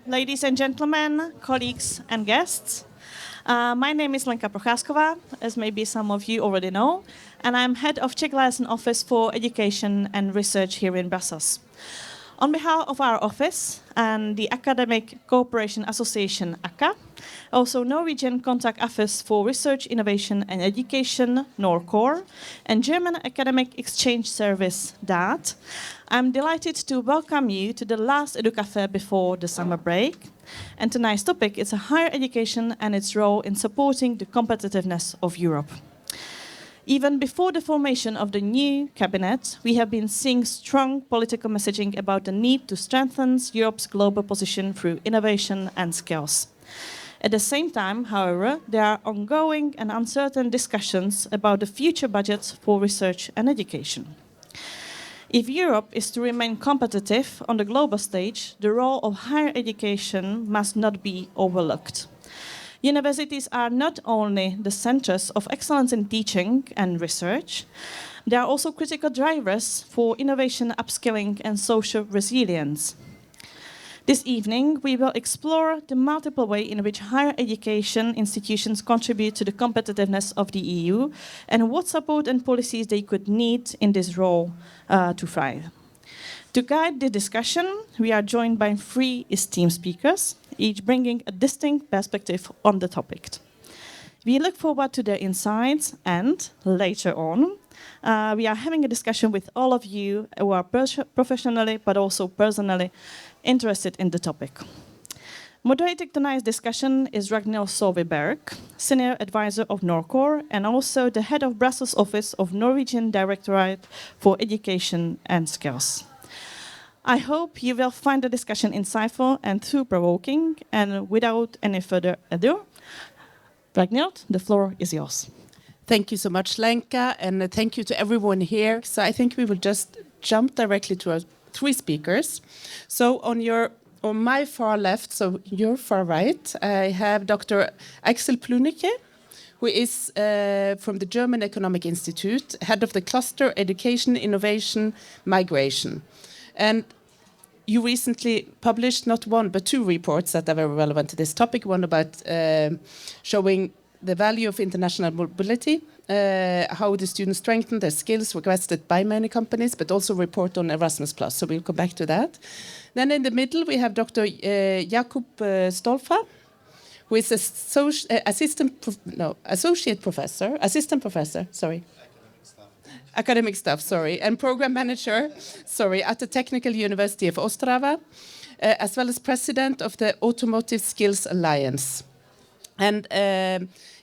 ladies and gentlemen, colleagues and guests. My name is Lenka Procházková, as maybe some of you already know, and I'm head of Czech Liaison Office for Education and Research here in Brussels. On behalf of our office and the Academic Cooperation Association, ACA, also Norwegian Contact Office for Research, Innovation and Education, NorCore, and German Academic Exchange Service, DAAD, I'm delighted to welcome you to the last EduCafé before the summer break. And tonight's topic is higher education and its role in supporting the competitiveness of Europe. Even before the formation of the new cabinet, we have been seeing strong political messaging about the need to strengthen Europe's global position through innovation and skills. At the same time, however, there are ongoing and uncertain discussions about the future budgets for research and education. If Europe is to remain competitive on the global stage, the role of higher education must not be overlooked. Universities are not only the centers of excellence in teaching and research, they are also critical drivers for innovation, upskilling, and social resilience. This evening, we will explore the multiple ways in which higher education institutions contribute to the competitiveness of the EU and what support and policies they could need in this role to thrive. To guide the discussion, we are joined by 3 esteemed speakers, each bringing a distinct perspective on the topic. We look forward to their insights and, later on, we are having a discussion with all of you who are professionally but also personally interested in the topic. Moderating tonight's discussion is Ragnhild Solveig, Senior Advisor of NorCore and also the Head of Brussels Office of Norwegian Directorate for Education and Skills. I hope you will find the discussion insightful and thought-provoking, and without any further ado, Ragnhild, the floor is yours. Thank you so much, Lenka, and thank you to everyone here. So I think we will just jump directly to our 3 speakers. So on my far left, so your far right, I have Dr. Axel Plünnecke, who is from the German Economic Institute, head of the cluster Education, Innovation, Migration. And you recently published not 1 but 2 reports that are very relevant to this topic. One about showing the value of international mobility, how the students strengthen their skills requested by many companies, but also report on Erasmus+. So we'll come back to that. Then in the middle, we have Dr. Jakub Štolfa, who is assistant professor, academic staff, and program manager, at the Technical University of Ostrava, as well as president of the Automotive Skills Alliance. And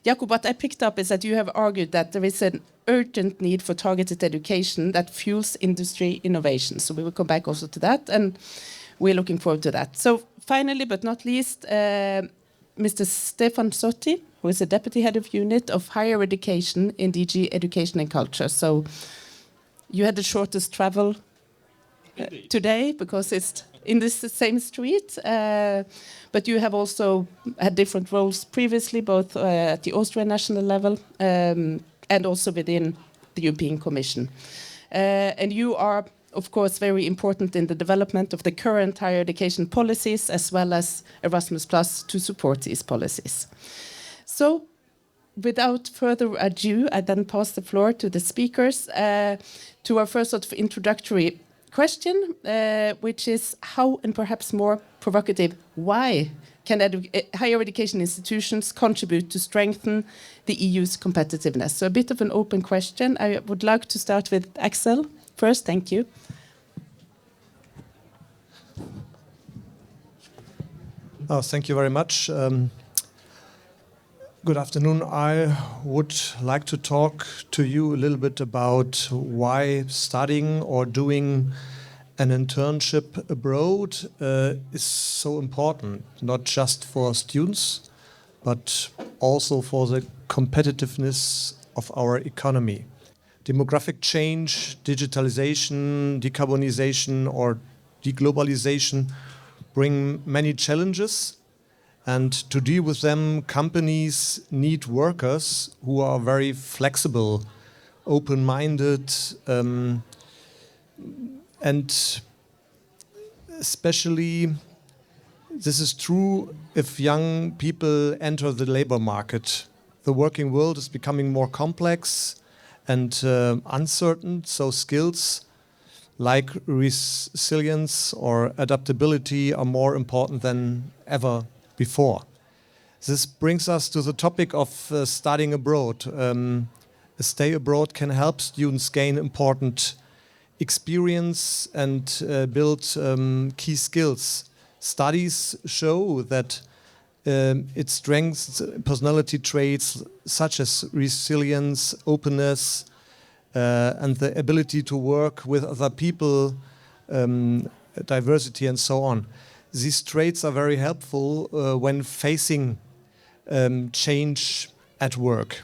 Jakub, what I picked up is that you have argued that there is an urgent need for targeted education that fuels industry innovation. So we will come back also to that, and we're looking forward to that. So finally, but not least, Mr. Stefan Zotti, who is the Deputy Head of Unit of Higher Education in DG Education and Culture. So you had the shortest travel today because it's in this same street, but you have also had different roles previously, both at the Austrian national level and also within the European Commission. And you are, of course, very important in the development of the current higher education policies as well as Erasmus+ to support these policies. So, without further ado, I then pass the floor to the speakers to our first sort of introductory question, which is how, and perhaps more provocative, why can higher education institutions contribute to strengthen the EU's competitiveness? So a bit of an open question. I would like to start with Axel first. Thank you. Oh, thank you very much. Good afternoon. I would like to talk to you a little bit about why studying or doing an internship abroad is so important, not just for students, but also for the competitiveness of our economy. Demographic change, digitalization, decarbonization, or deglobalization bring many challenges. And to deal with them, companies need workers who are very flexible, open-minded, and especially this is true if young people enter the labor market. The working world is becoming more complex and uncertain, so skills like resilience or adaptability are more important than ever before. This brings us to the topic of studying abroad. A stay abroad can help students gain important experience and build key skills. Studies show that it strengthens personality traits such as resilience, openness, and the ability to work with other people, diversity, and so on. These traits are very helpful when facing change at work.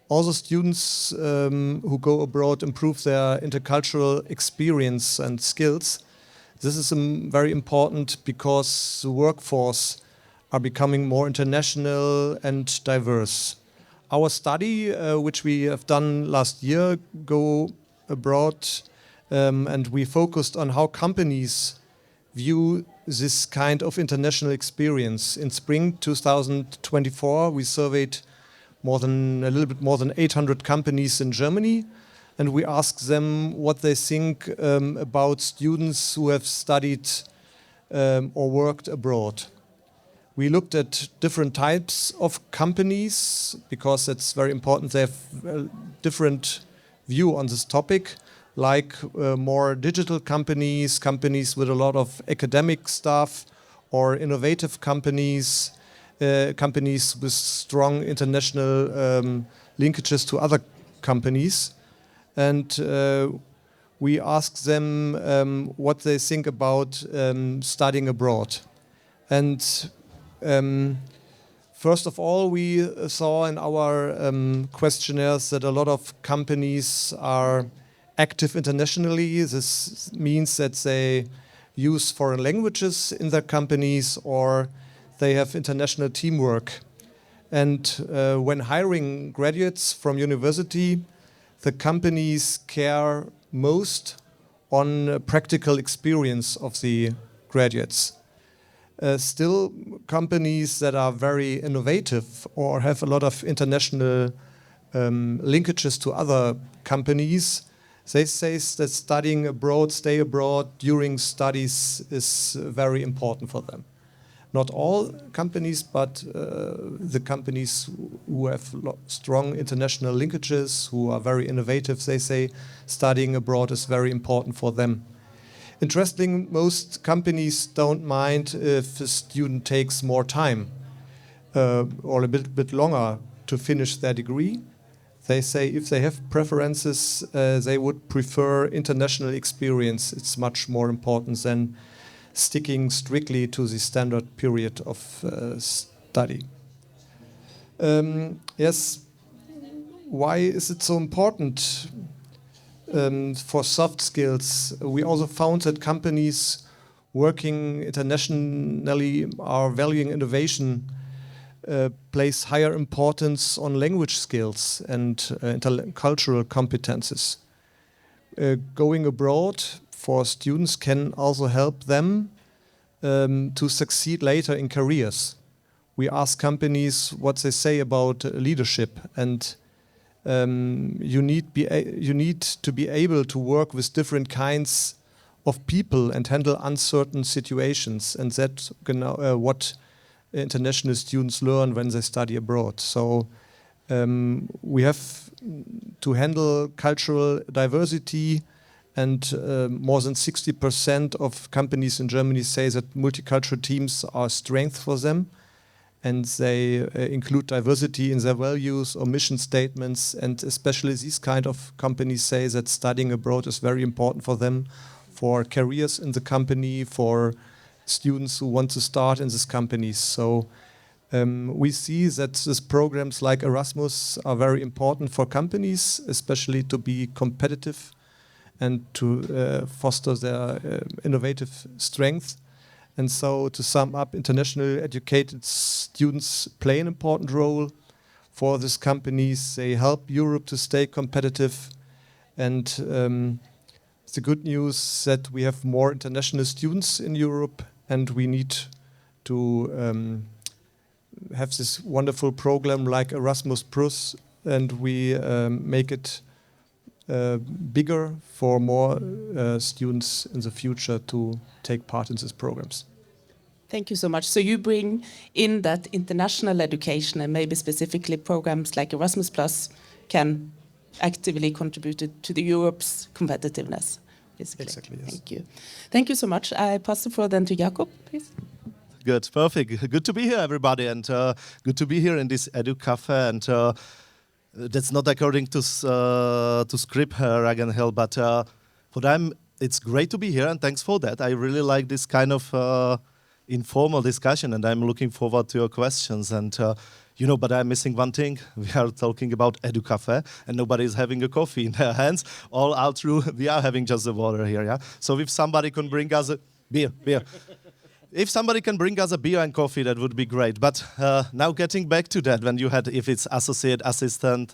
Also, students who go abroad improve their intercultural experience and skills. This is very important because the workforce are becoming more international and diverse. Our study, which we have done last year, Go Abroad, and we focused on how companies view this kind of international experience. In spring 2024, we surveyed a little bit more than 800 companies in Germany, and we asked them what they think about students who have studied or worked abroad. We looked at different types of companies because it's very important. They have a different view on this topic, like more digital companies, companies with a lot of academic stuff, or innovative companies, companies with strong international linkages to other companies. And we asked them what they think about studying abroad. And first of all, we saw in our questionnaires that a lot of companies are active internationally. This means that they use foreign languages in their companies or they have international teamwork. And when hiring graduates from university, the companies care most on practical experience of the graduates. Still, companies that are very innovative or have a lot of international linkages to other companies, they say that studying abroad, stay abroad during studies is very important for them. Not all companies, but the companies who have strong international linkages, who are very innovative, they say studying abroad is very important for them. Interesting, most companies don't mind if a student takes more time or a bit longer to finish their degree. They say if they have preferences, they would prefer international experience. It's much more important than sticking strictly to the standard period of study. Yes, why is it so important for soft skills? We also found that companies working internationally are valuing innovation, place higher importance on language skills and intercultural competences. Going abroad for students can also help them to succeed later in careers. We ask companies what they say about leadership, and you need to be able to work with different kinds of people and handle uncertain situations, and that's what international students learn when they study abroad. So we have to handle cultural diversity, and more than 60% of companies in Germany say that multicultural teams are a strength for them, and they include diversity in their values or mission statements, and especially these kind of companies say that studying abroad is very important for them, for careers in the company, for students who want to start in these companies. So we see that these programs like Erasmus are very important for companies, especially to be competitive and to foster their innovative strength. And so, to sum up, internationally educated students play an important role for these companies. They help Europe to stay competitive. And it's the good news that we have more international students in Europe, and we need to have this wonderful program like Erasmus Plus, and we make it bigger for more students in the future to take part in these programs. Thank you so much. So you bring in that international education, and maybe specifically programs like Erasmus Plus can actively contribute to the Europe's competitiveness. Basically. Exactly, yes. Thank you. Thank you so much. I pass the floor then to Jakub, please. Good, perfect. Good to be here, everybody, and good to be here in this EduCafé. And that's not according to script, Ragenhill, but for them it's great to be here, and thanks for that. I really like this kind of informal discussion, and I'm looking forward to your questions. And but I'm missing one thing. We are talking about EduCafé, and nobody is having a coffee in their hands. All out through, we are having just the water here, yeah? So if somebody can bring us a beer. If somebody can bring us a beer and coffee, that would be great. But now getting back to that, when you had, if it's associate, assistant,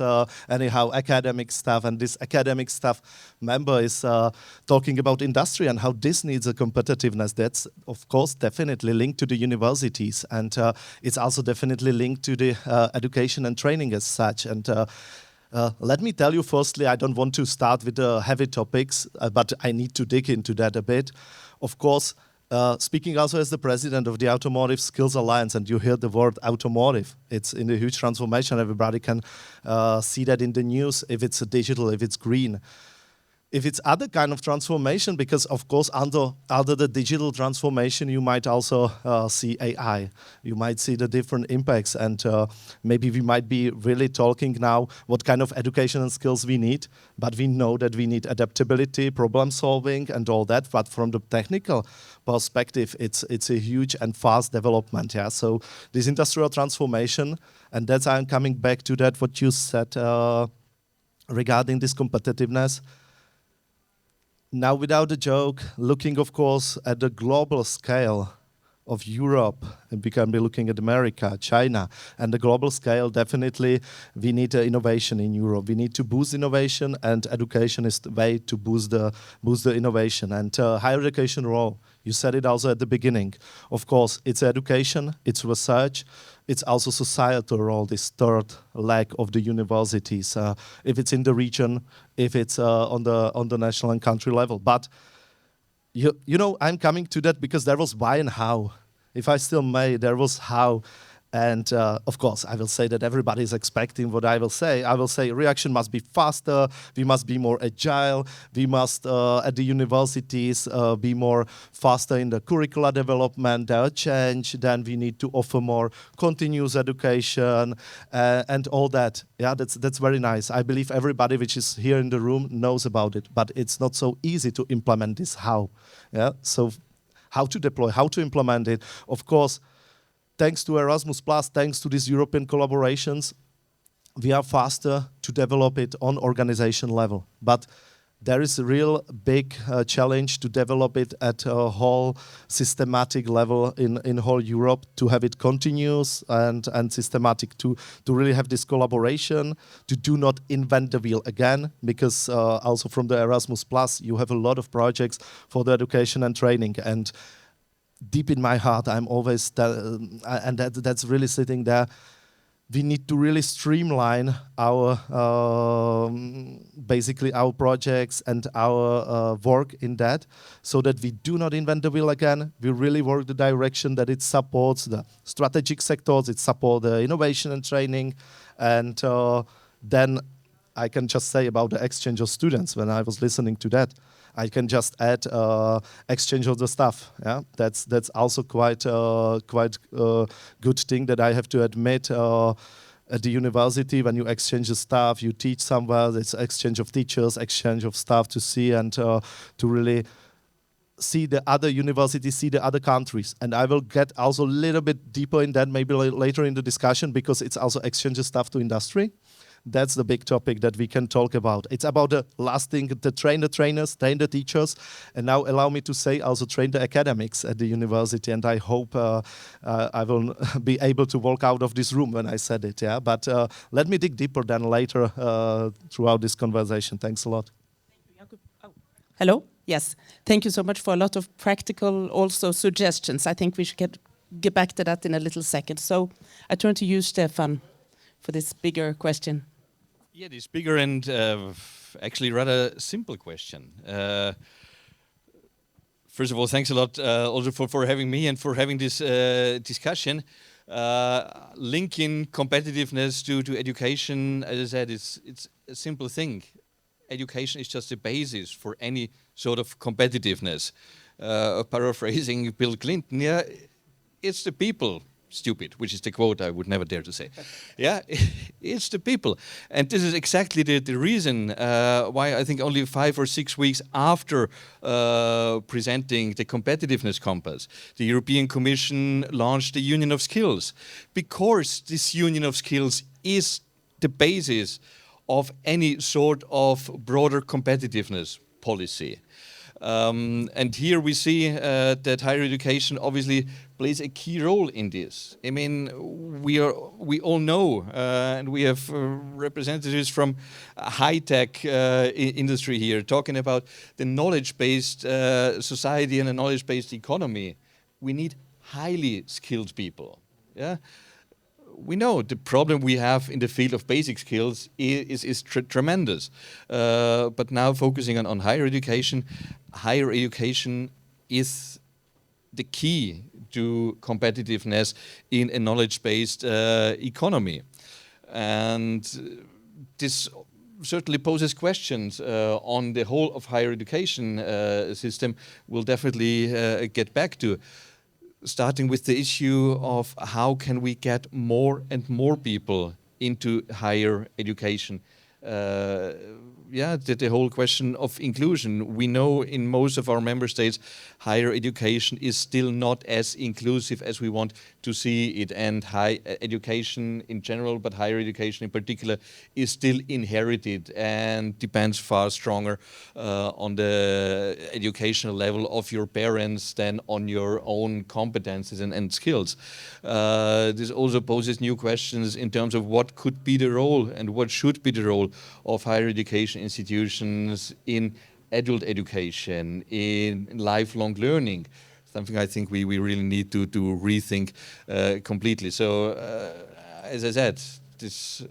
anyhow, academic staff, and this academic staff member is talking about industry and how this needs a competitiveness, that's, of course, definitely linked to the universities. And it's also definitely linked to the education and training as such. And let me tell you, firstly, I don't want to start with the heavy topics, but I need to dig into that a bit. Of course, speaking also as the president of the Automotive Skills Alliance, and you hear the word automotive, it's in a huge transformation. Everybody can see that in the news, if it's digital, if it's green. If it's other kind of transformation, because of course under the digital transformation you might also see AI. You might see the different impacts, and maybe we might be really talking now what kind of education and skills we need, but we know that we need adaptability, problem solving and all that, but from the technical perspective it's a huge and fast development. Yeah. So this industrial transformation, and that's I'm coming back to that what you said regarding this competitiveness. Now, without a joke, looking, of course, at the global scale of Europe, and we can be looking at America, China, and the global scale, definitely we need innovation in Europe. We need to boost innovation, and education is the way to boost the innovation. And higher education role, you said it also at the beginning. Of course, it's education, it's research, it's also societal role, this third leg of the universities, if it's in the region, if it's on the national and country level. But you know, I'm coming to that because there was why and how. If I still may, there was how. And of course, I will say that everybody is expecting what I will say. I will say reaction must be faster, we must be more agile, we must, at the universities, be more faster in the curricular development, change, then we need to offer more continuous education and all that. Yeah, that's very nice. I believe everybody which is here in the room knows about it, but it's not so easy to implement this how. Yeah, so how to deploy, how to implement it. Of course, thanks to Erasmus+, thanks to these European collaborations, we are faster to develop it on organization level. But there is a real big challenge to develop it at a whole systematic level in whole Europe, to have it continuous and systematic, to really have this collaboration, to do not invent the wheel again, because also from the Erasmus+, you have a lot of projects for the education and training. And deep in my heart, I'm always, and that's really sitting there, we need to really streamline our, basically our projects and our work in that, so that we do not invent the wheel again. We really work the direction that it supports the strategic sectors, it supports the innovation and training, and then I can just say about the exchange of students. When I was listening to that, I can just add exchange of the staff. Yeah, that's also quite good thing that I have to admit. At the university, when you exchange the staff, you teach somewhere. It's exchange of teachers, exchange of staff to see and to really see the other universities, see the other countries. And I will get also a little bit deeper in that maybe later in the discussion, because it's also exchange of staff to industry. That's the big topic that we can talk about. It's about the last thing, to train the trainers, train the teachers, and now allow me to say also train the academics at the university. And I hope I will be able to walk out of this room when I said it. Yeah, but let me dig deeper then later throughout this conversation. Thanks a lot. Thank you, Jakub. Oh. Hello. Yes. Thank you so much for a lot of practical also suggestions. I think we should get back to that in a little second. So I turn to you, Stefan, for this bigger question. Yeah, this bigger and actually rather simple question. First of all, thanks a lot also for having me and for having this discussion. Linking competitiveness to education, as I said, it's a simple thing. Education is just the basis for any sort of competitiveness. Paraphrasing Bill Clinton, yeah, it's the people, stupid, which is the quote I would never dare to say. Yeah, it's the people. And this is exactly the reason why I think only 5 or 6 weeks after presenting the competitiveness compass, the European Commission launched the Union of Skills, because this Union of Skills is the basis of any sort of broader competitiveness policy. And here we see that higher education obviously plays a key role in this. I mean, we all know, and we have representatives from high-tech industry here talking about the knowledge-based society and a knowledge-based economy. We need highly skilled people. Yeah. We know the problem we have in the field of basic skills is tremendous. But now focusing on higher education is the key to competitiveness in a knowledge-based economy. And this certainly poses questions on the whole of higher education system. We'll definitely get back to. Starting with the issue of how can we get more and more people into higher education. The whole question of inclusion. We know in most of our member states, higher education is still not as inclusive as we want to see it, and high education in general, but higher education in particular, is still inherited and depends far stronger on the educational level of your parents than on your own competences and skills. This also poses new questions in terms of what could be the role and what should be the role of higher education institutions in adult education, in lifelong learning, something I think we really need to rethink completely. So, as I said, it's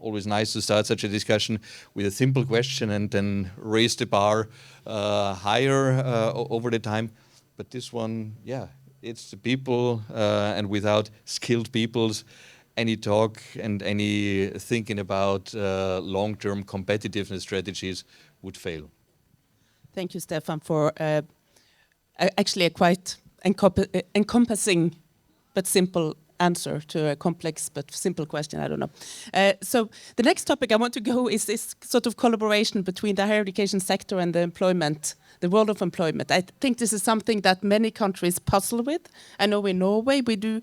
always nice to start such a discussion with a simple question and then raise the bar higher over the time. But this one, yeah, it's the people, and without skilled peoples, any talk and any thinking about long-term competitiveness strategies would fail. Thank you, Stefan, for actually a quite encompassing but simple answer to a complex but simple question. I don't know. So the next topic I want to go is this sort of collaboration between the higher education sector and the employment, the world of employment. I think this is something that many countries puzzle with. I know in Norway we do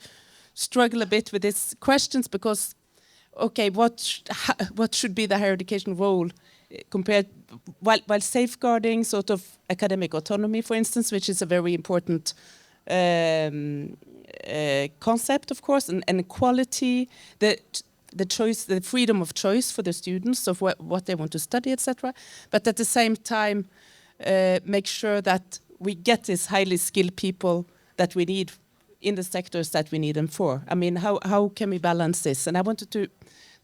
struggle a bit with these questions because, okay, what should be the higher education role compared while safeguarding sort of academic autonomy, for instance, which is a very important concept, of course, and equality, the choice, the freedom of choice for the students of what they want to study, etc. But at the same time, make sure that we get these highly skilled people that we need in the sectors that we need them for. I mean, how can we balance this? And I wanted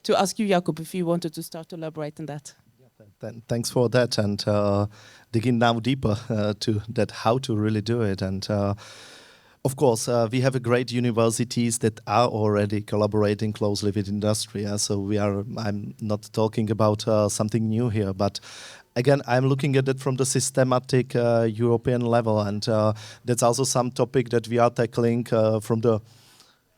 to ask you, Jakub, if you wanted to start to elaborate on that. Thanks for that, and digging now deeper to that, how to really do it. And of course, we have great universities that are already collaborating closely with industry. So I'm not talking about something new here, but again, I'm looking at it from the systematic European level, and that's also some topic that we are tackling from the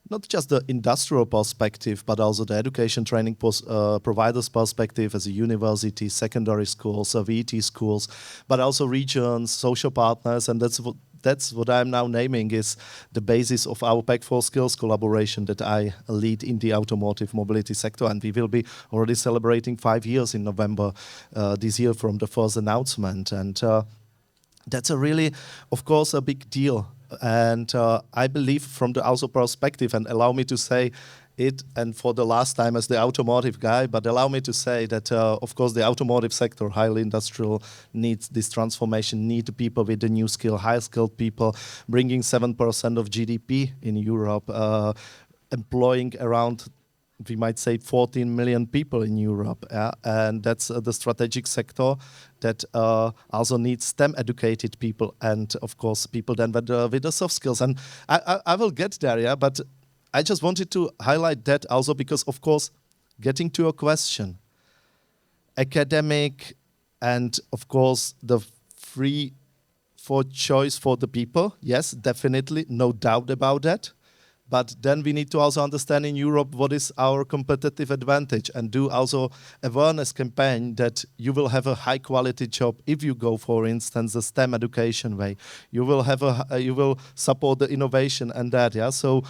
not just the industrial perspective, but also the education training providers perspective as a university, secondary schools, VET schools, but also regions, social partners, and that's what I'm now naming is the basis of our Pact for Skills collaboration that I lead in the automotive mobility sector. And we will be already celebrating 5 years in November this year from the first announcement. And that's a really, of course, a big deal. And I believe from the also perspective, and allow me to say, it, and for the last time as the automotive guy, but allow me to say that, of course, the automotive sector, highly industrial, needs this transformation, need people with the new skill, high-skilled people, bringing 7% of GDP in Europe, employing around, we might say, 14 million people in Europe. And that's the strategic sector that also needs STEM-educated people and, of course, people then with the soft skills. And I will get there, yeah, but I just wanted to highlight that also because, of course, getting to your question, academic and, of course, the free for choice for the people, yes, definitely, no doubt about that. But then we need to also understand in Europe what is our competitive advantage and do also awareness campaign that you will have a high quality job if you go, for instance, the STEM education way. You will have you will support the innovation and that, yeah. So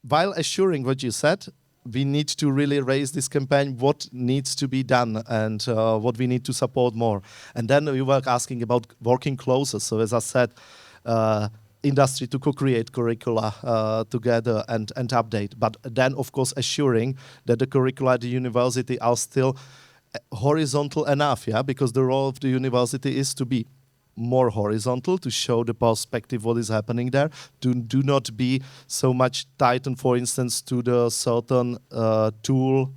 while assuring what you said, we need to really raise this campaign, what needs to be done and what we need to support more. And then you were asking about working closer. So as I said, industry to co-create curricula together and update. But then, of course, assuring that the curricula at the university are still horizontal enough, yeah, because the role of the university is to be more horizontal, to show the perspective what is happening there, to do not be so much tightened, for instance, to the certain tool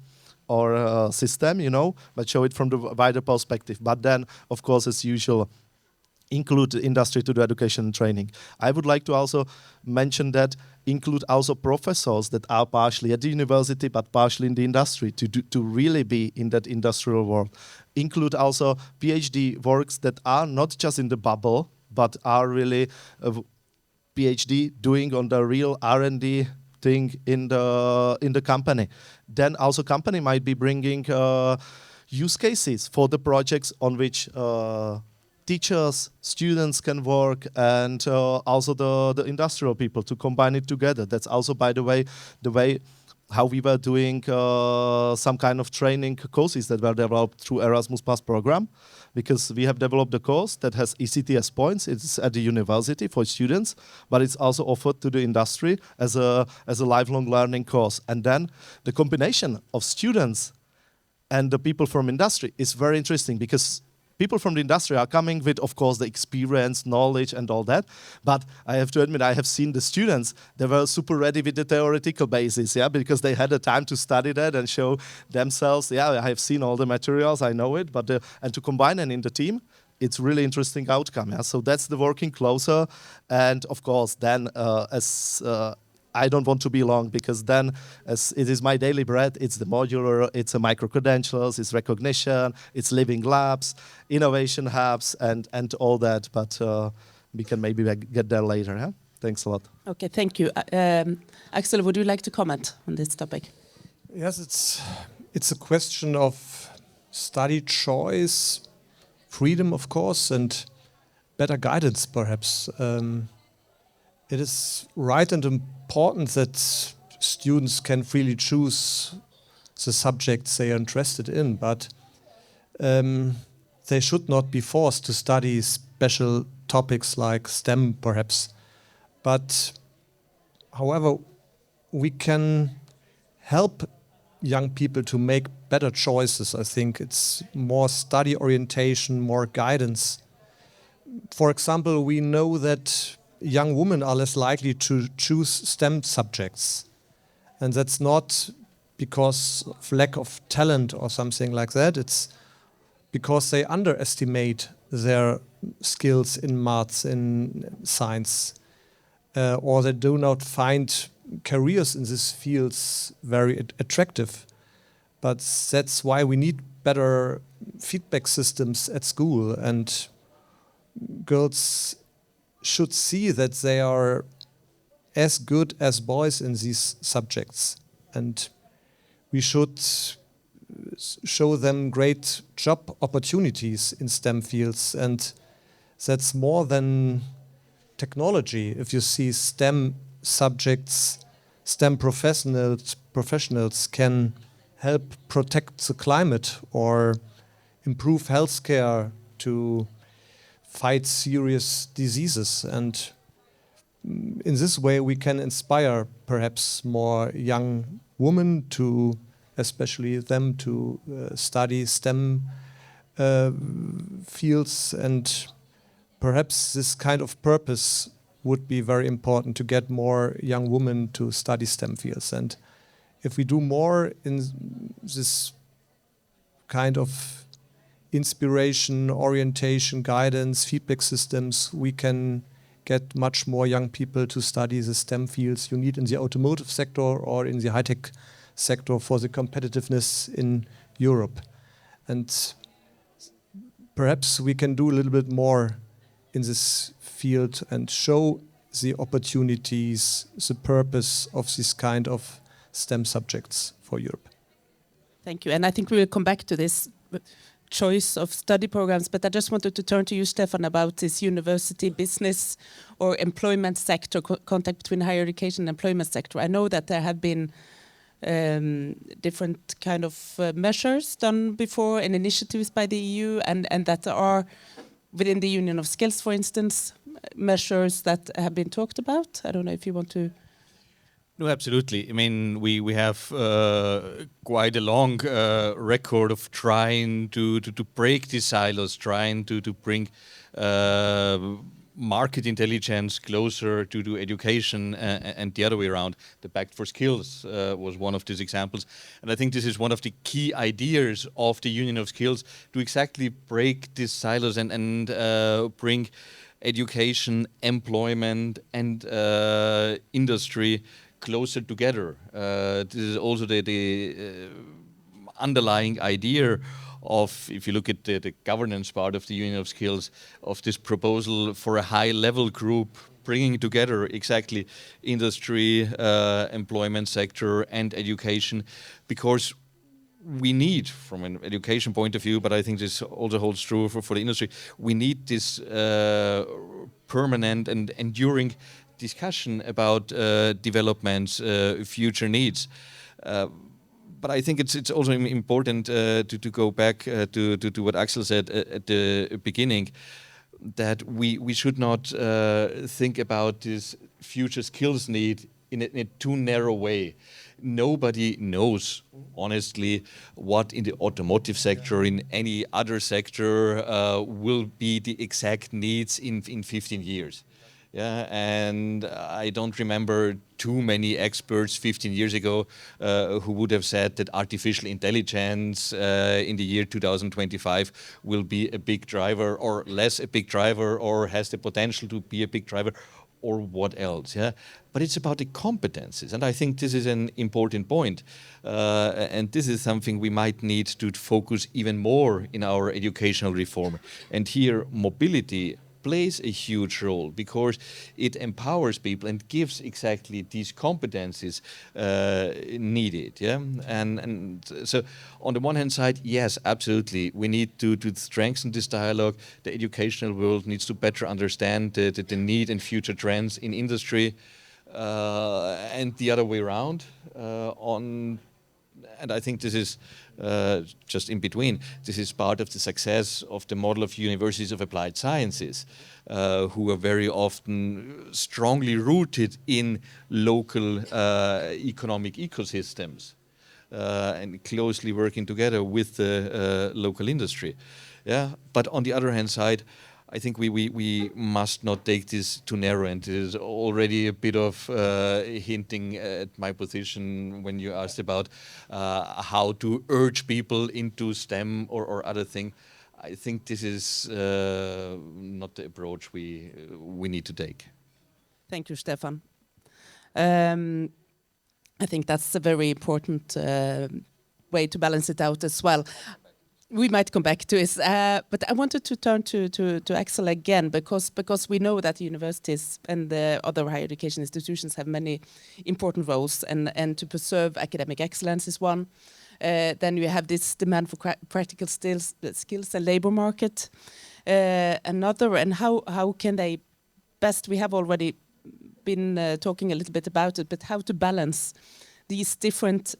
or system, you know, but show it from the wider perspective. But then, of course, as usual, include the industry to the education and training. I would like to also mention that include also professors that are partially at the university but partially in the industry to really be in that industrial world. Include also PhD works that are not just in the bubble but are really PhD doing on the real R&D thing in the company. Then also company might be bringing use cases for the projects on which teachers, students can work, and also the industrial people to combine it together. That's also, by the way how we were doing some kind of training courses that were developed through Erasmus Plus program, because we have developed a course that has ECTS points. It's at the university for students, but it's also offered to the industry as a lifelong learning course. And then the combination of students and the people from industry is very interesting because people from the industry are coming with, of course, the experience, knowledge, and all that. But I have to admit, I have seen the students, they were super ready with the theoretical basis, yeah, because they had the time to study that and show themselves, yeah, I have seen all the materials, I know it, but and to combine it in the team, it's really interesting outcome, yeah. So that's the working closer, and of course, then I don't want to be long because then, as it is my daily bread, it's the modular, it's a micro-credentials, it's recognition, it's living labs, innovation hubs, and all that. But we can maybe get there later. Huh? Thanks a lot. Okay, thank you. Axel, would you like to comment on this topic? Yes, it's a question of study choice, freedom, of course, and better guidance, perhaps. It is right and important that students can freely choose the subjects they are interested in, but they should not be forced to study special topics like STEM, perhaps. But, however, we can help young people to make better choices. I think it's more study orientation, more guidance. For example, we know that young women are less likely to choose STEM subjects. And that's not because of lack of talent or something like that. It's because they underestimate their skills in maths, in science, or they do not find careers in these fields very attractive. But that's why we need better feedback systems at school, and girls should see that they are as good as boys in these subjects, and we should show them great job opportunities in STEM fields, and that's more than technology. If you see STEM subjects, STEM professionals can help protect the climate or improve healthcare to fight serious diseases. And in this way we can inspire perhaps more young women to, especially them, to study STEM fields, and perhaps this kind of purpose would be very important to get more young women to study STEM fields. And if we do more in this kind of inspiration, orientation, guidance, feedback systems, we can get much more young people to study the STEM fields you need in the automotive sector or in the high-tech sector for the competitiveness in Europe. And perhaps we can do a little bit more in this field and show the opportunities, the purpose of this kind of STEM subjects for Europe. Thank you. And I think we will come back to this choice of study programs, but I just wanted to turn to you, Stefan, about this university business or employment sector, contact between higher education and employment sector. I know that there have been different kind of measures done before and initiatives by the EU, and that there are within the Union of Skills, for instance, measures that have been talked about. I don't know if you want to. No, absolutely. I mean, we have quite a long record of trying to break these silos, trying to bring market intelligence closer to education and the other way around. The Pact for Skills was one of these examples. And I think this is one of the key ideas of the Union of Skills, to exactly break these silos and bring education, employment and industry closer together. This is also the underlying idea of, if you look at the governance part of the Union of Skills, of this proposal for a high-level group, bringing together exactly industry, employment sector and education, because we need, from an education point of view, but I think this also holds true for the industry, we need this permanent and enduring discussion about developments, future needs. But I think it's also important to go back to what Axel said at the beginning, that we should not think about this future skills need in a too narrow way. Nobody knows, honestly, what in the automotive sector, in any other sector, will be the exact needs in 15 years. Yeah, and I don't remember too many experts 15 years ago who would have said that artificial intelligence in the year 2025 will be a big driver, or less a big driver, or has the potential to be a big driver, or what else. Yeah, but it's about the competences, and I think this is an important point, and this is something we might need to focus even more in our educational reform. And here, mobility plays a huge role, because it empowers people and gives exactly these competencies needed. Yeah, and so on the one hand side, yes, absolutely, we need to strengthen this dialogue. The educational world needs to better understand the need and future trends in industry, and the other way around. And I think this is just in between. This is part of the success of the model of universities of applied sciences, who are very often strongly rooted in local economic ecosystems and closely working together with the local industry. Yeah, but on the other hand side, I think we must not take this too narrow, and it is already a bit of hinting at my position when you asked about how to urge people into STEM or other thing. I think this is not the approach we need to take. Thank you, Stefan. I think that's a very important way to balance it out as well. We might come back to it, but I wanted to turn to Axel again, because we know that universities and the other higher education institutions have many important roles, and to preserve academic excellence is one. Then you have this demand for practical skills and labor market, another, and how can they best, we have already been talking a little bit about it, but how to balance these different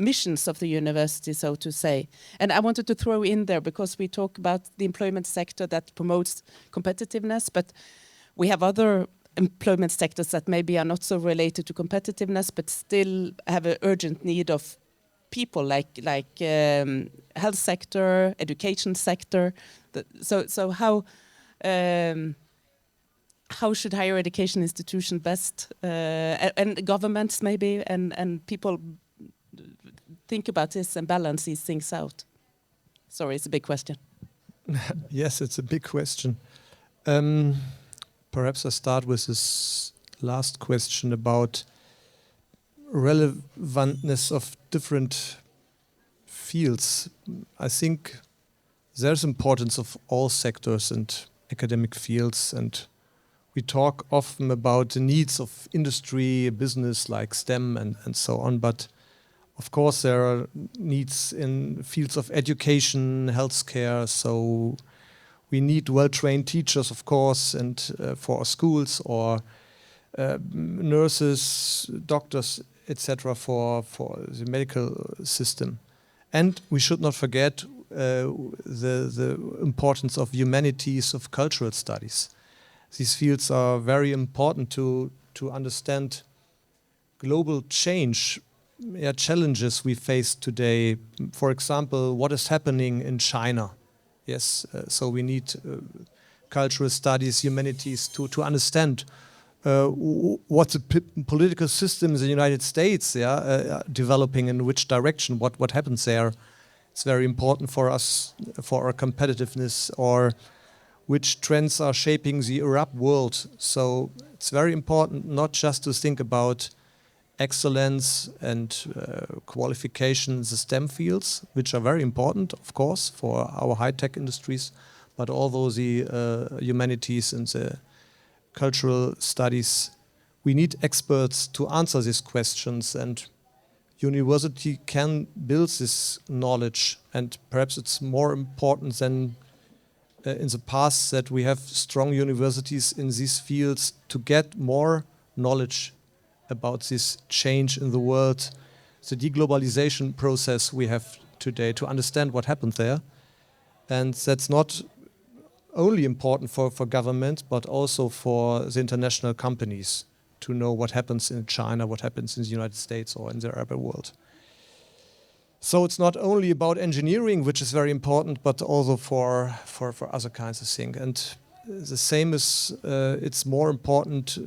missions of the university, so to say. And I wanted to throw in there, because we talk about the employment sector that promotes competitiveness, but we have other employment sectors that maybe are not so related to competitiveness, but still have an urgent need of people, like health sector, education sector. So how should higher education institutions best and governments maybe and people think about this and balance these things out? Sorry, it's a big question. Yes, it's a big question. Perhaps I start with this last question about relevantness of different fields. I think there's importance of all sectors and academic fields, and we talk often about the needs of industry, business like STEM and so on, but of course there are needs in fields of education, healthcare, so we need well-trained teachers, of course, and for our schools, or nurses, doctors, etc. for the medical system. And we should not forget the importance of humanities, of cultural studies. These fields are very important to understand global change, challenges we face today. For example, what is happening in China? Yes, so we need cultural studies, humanities to understand what the political system in the United States developing, in which direction, what happens there. It's very important for us, for our competitiveness, or which trends are shaping the Arab world. So it's very important not just to think about excellence and qualifications, the STEM fields, which are very important, of course, for our high-tech industries, but although the humanities and the cultural studies, we need experts to answer these questions, and university can build this knowledge, and perhaps it's more important than in the past that we have strong universities in these fields to get more knowledge about this change in the world, the deglobalization process we have today, to understand what happened there. And that's not only important for government, but also for the international companies to know what happens in China, what happens in the United States or in the Arab world. So it's not only about engineering, which is very important, but also for other kinds of things. And the same is, it's more important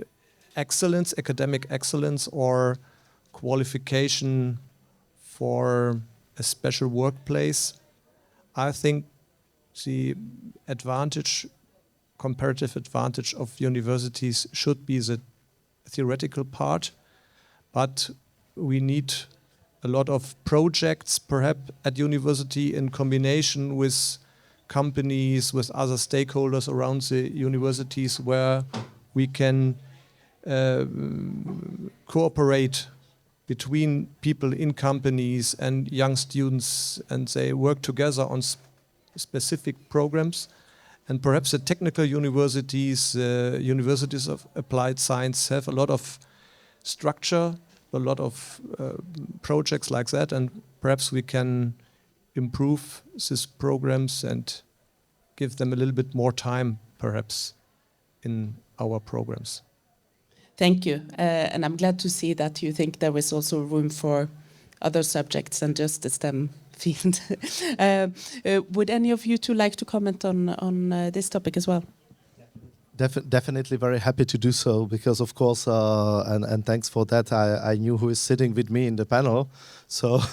excellence, academic excellence, or qualification for a special workplace. I think the advantage, comparative advantage of universities should be the theoretical part, but we need a lot of projects perhaps at university in combination with companies, with other stakeholders around the universities, where we can cooperate between people in companies and young students, and they work together on specific programs. And perhaps the technical universities, universities of applied science, have a lot of structure, a lot of projects like that, and perhaps we can improve these programs and give them a little bit more time, perhaps, in our programs. Thank you, and I'm glad to see that you think there is also room for other subjects than just the STEM field. Would any of you two like to comment on this topic as well? Definitely very happy to do so, because of course, and thanks for that, I knew who is sitting with me in the panel. So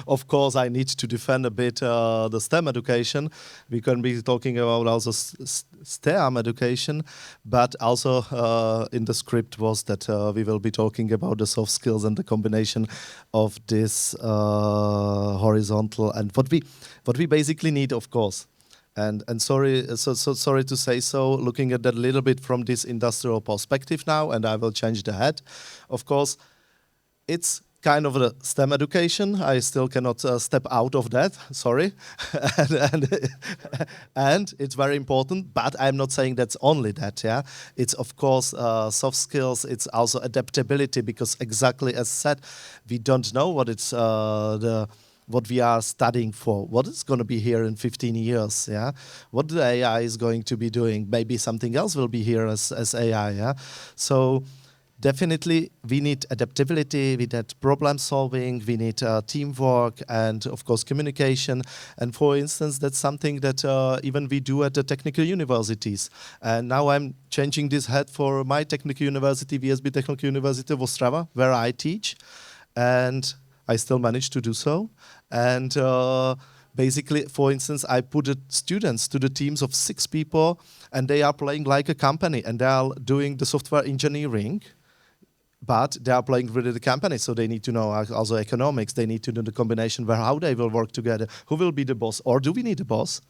of course I need to defend a bit the STEM education. We can be talking about also STEM education, but also in the script was that we will be talking about the soft skills and the combination of this horizontal and what we basically need, of course. And sorry to say so, looking at that a little bit from this industrial perspective now, and I will change the head. Of course, it's kind of a STEM education. I still cannot step out of that, sorry. and it's very important, but I'm not saying that's only that, yeah. It's of course soft skills, it's also adaptability, because exactly as said, we don't know what it's what we are studying for, what is going to be here in 15 years, yeah? What the AI is going to be doing. Maybe something else will be here as AI, yeah? So definitely we need adaptability, we need problem solving, we need teamwork and of course communication. And for instance, that's something that even we do at the technical universities. And now I'm changing this head for my technical university, VSB Technical University of Ostrava, where I teach. And I still manage to do so. And basically, for instance, I put students to the teams of 6 people, and they are playing like a company, and they are doing the software engineering, but they are playing with the company, so they need to know also economics. They need to know the combination where how they will work together. Who will be the boss, or do we need a boss?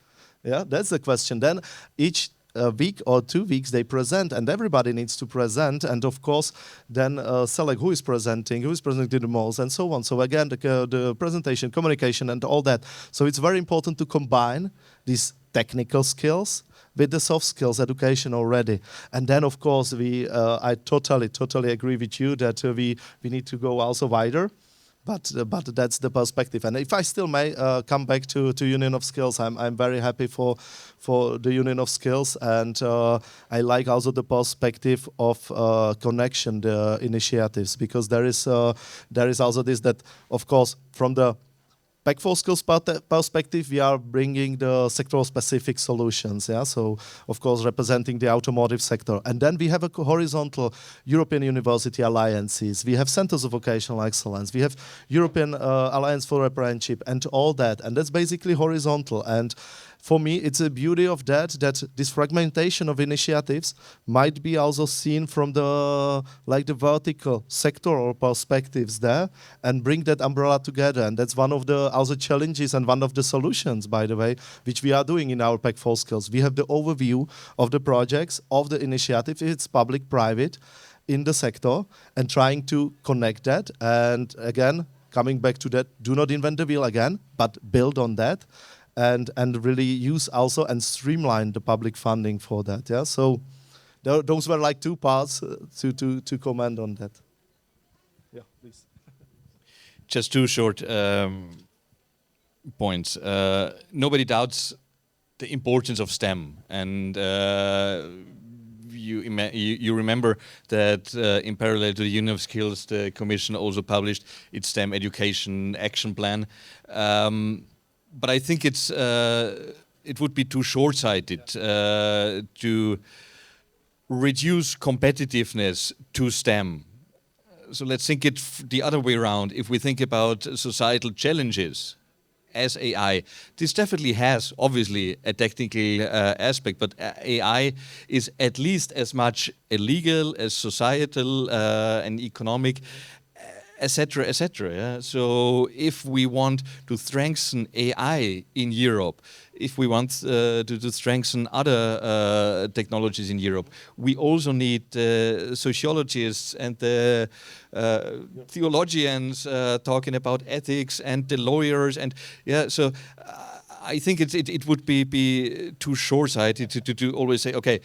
Yeah, that's the question. Then each week or 2 weeks they present, and everybody needs to present, and of course then select who is presenting the most, and so on. So again, the presentation, communication, and all that. So it's very important to combine these technical skills with the soft skills education already. And then of course I totally agree with you that we need to go also wider. But that's the perspective. And if I still may come back to Union of Skills, I'm very happy for the Union of Skills, and I like also the perspective of connection, the initiatives, because there is also this that, of course, from the Back for Skills perspective, we are bringing the sector-specific solutions, yeah. So, of course, representing the automotive sector, and then we have a horizontal European University alliances. We have centers of vocational excellence. We have European Alliance for Apprenticeship, and all that. And that's basically horizontal. And for me, it's a beauty of that this fragmentation of initiatives might be also seen from the vertical sectoral perspectives there, and bring that umbrella together. And that's one of the also challenges and one of the solutions, by the way, which we are doing in our Pack for Skills. We have the overview of the projects, of the initiative, if it's public, private, in the sector, and trying to connect that. And again, coming back to that, do not invent the wheel again, but build on that. And really use also and streamline the public funding for that. Yeah, so those were like 2 parts to comment on that. Yeah, please. Just 2 short points. Nobody doubts the importance of STEM, and you remember that in parallel to the Union of Skills, the Commission also published its STEM Education Action Plan. But I think it would be too short-sighted to reduce competitiveness to STEM. So let's think it the other way around. If we think about societal challenges as AI, this definitely has obviously a technical aspect, but AI is at least as much a legal as societal and economic, etc., etc. Yeah? So if we want to strengthen AI in Europe, if we want to strengthen other technologies in Europe, we also need sociologists and the theologians talking about ethics, and the lawyers, and yeah. So I think it would be too short-sighted to always say, okay,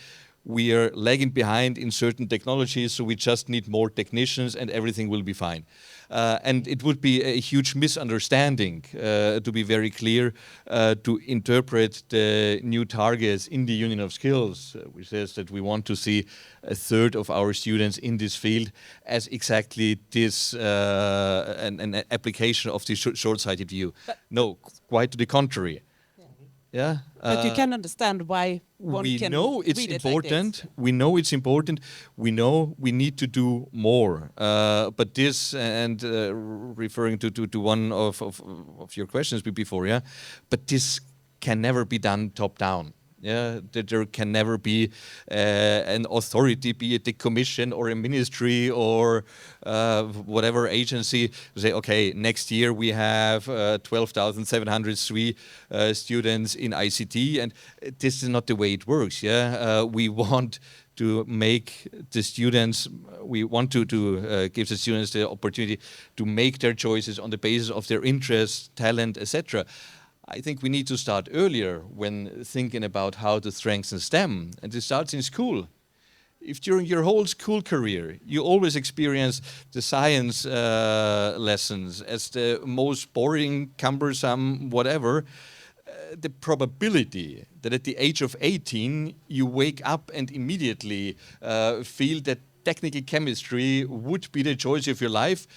we are lagging behind in certain technologies, so we just need more technicians and everything will be fine. And it would be a huge misunderstanding, to be very clear, to interpret the new targets in the Union of Skills, which says that we want to see 1/3 of our students in this field, as exactly this an application of this short-sighted view. No, quite to the contrary. Yeah. But you can understand why one can know it's read important. It like this. We know it's important. We know we need to do more. But this, and referring to one of your questions before, yeah. But this can never be done top down. Yeah, that there can never be an authority, be it the commission or a ministry or whatever agency, to say, okay, next year we have 12,703 students in ICT, and this is not the way it works. Yeah, we want to make the students, we want to give the students the opportunity to make their choices on the basis of their interests, talent, etc. I think we need to start earlier when thinking about how to strengthen STEM, and it starts in school. if during your whole school career you always experience the science lessons as the most boring, cumbersome, whatever, the probability that at the age of 18 you wake up and immediately feel that technical chemistry would be the choice of your life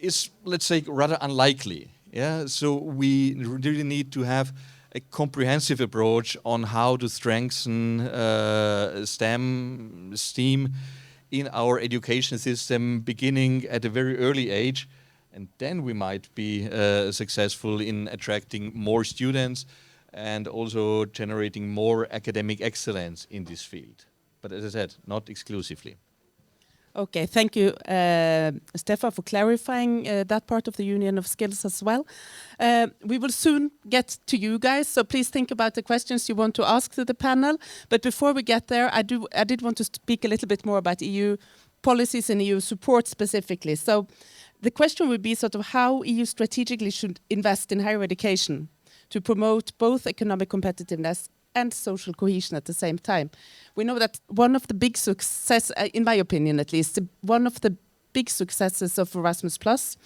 is, let's say, rather unlikely. Yeah, so we really need to have a comprehensive approach on how to strengthen STEM in our education system, beginning at a very early age, and then we might be successful in attracting more students and also generating more academic excellence in this field. But as I said, not exclusively. Okay, thank you, Stefan, for clarifying that part of the Union of Skills as well. We will soon get to you guys, so please think about the questions you want to ask to the panel. But before we get there, I did want to speak a little bit more about EU policies and EU support specifically. So the question would be sort of how EU strategically should invest in higher education to promote both economic competitiveness and social cohesion at the same time. We know that one of the big success, in my opinion at least, one of the big successes of Erasmus Plus,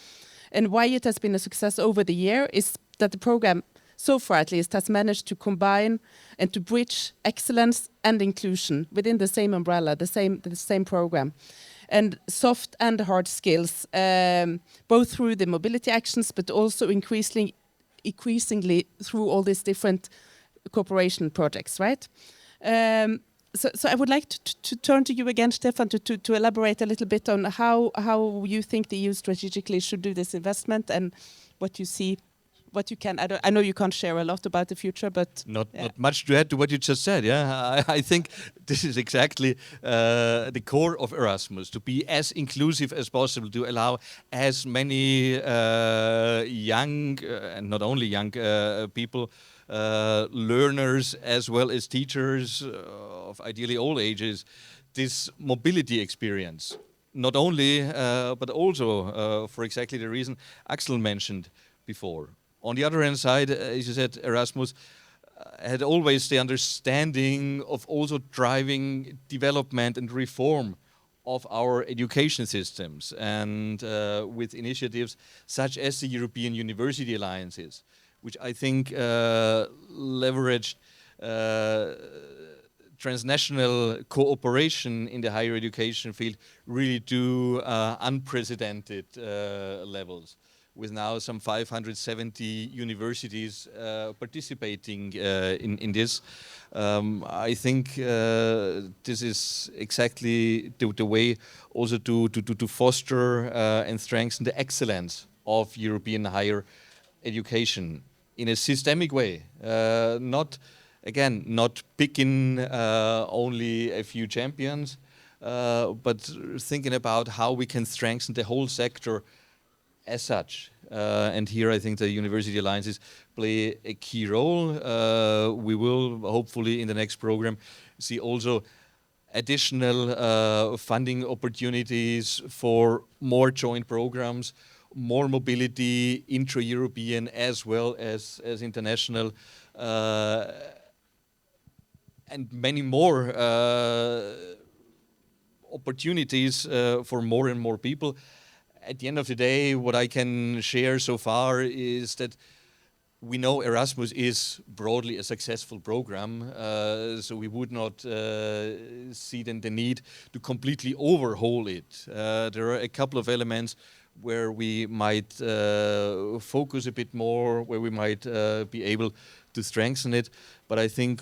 and why it has been a success over the year, is that the program, so far at least, has managed to combine and to bridge excellence and inclusion within the same umbrella, the same program, and soft and hard skills, both through the mobility actions, but also increasingly through all these different cooperation projects, right? So I would like to turn to you again, Stefan, to elaborate a little bit on how you think the EU strategically should do this investment and what you see, what you can. I know you can't share a lot about the future, but not much to add to what you just said. Yeah, I think this is exactly the core of Erasmus, to be as inclusive as possible, to allow as many young and not only young people. Learners as well as teachers of ideally all ages, this mobility experience, not only but also for exactly the reason Axel mentioned before. On the other hand side, as you said, Erasmus had always the understanding of also driving development and reform of our education systems, and with initiatives such as the European University Alliances, which I think leveraged transnational cooperation in the higher education field really to unprecedented levels, with now some 570 universities participating in this. I think this is exactly the way also to foster and strengthen the excellence of European higher education in a systemic way, not picking only a few champions, but thinking about how we can strengthen the whole sector as such. And here I think the university alliances play a key role. We will hopefully in the next program see also additional funding opportunities for more joint programs, more mobility, intra-European as well as international, and many more opportunities for more and more people. At the end of the day, what I can share so far is that we know Erasmus is broadly a successful program, so we would not see then the need to completely overhaul it. There are a couple of elements where we might focus a bit more, where we might be able to strengthen it. But I think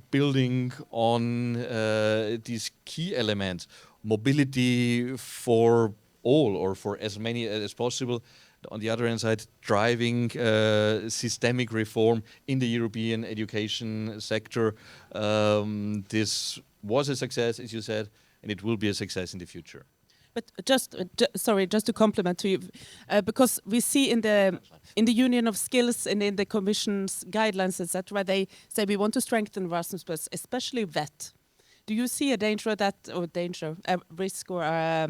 building on these key elements, mobility for all or for as many as possible, on the other hand side, driving systemic reform in the European education sector. This was a success, as you said, and it will be a success in the future. But just to compliment to you, because we see in the Union of Skills and in the Commission's guidelines, etc., they say we want to strengthen Erasmus+, especially VET. Do you see a danger that, or a risk or a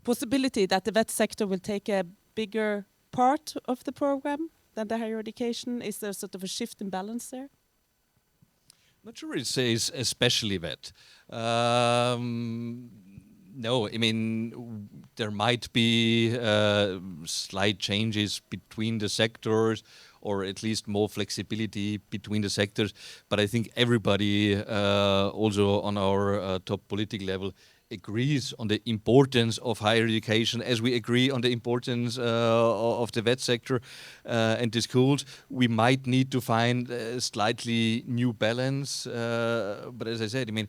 possibility that the VET sector will take a bigger part of the program than the higher education? Is there sort of a shift in balance there? Not sure it says especially that. No, I mean, there might be slight changes between the sectors, or at least more flexibility between the sectors. But I think everybody, also on our top political level, agrees on the importance of higher education, as we agree on the importance of the vet sector and the schools. We might need to find a slightly new balance, but as I said, I mean,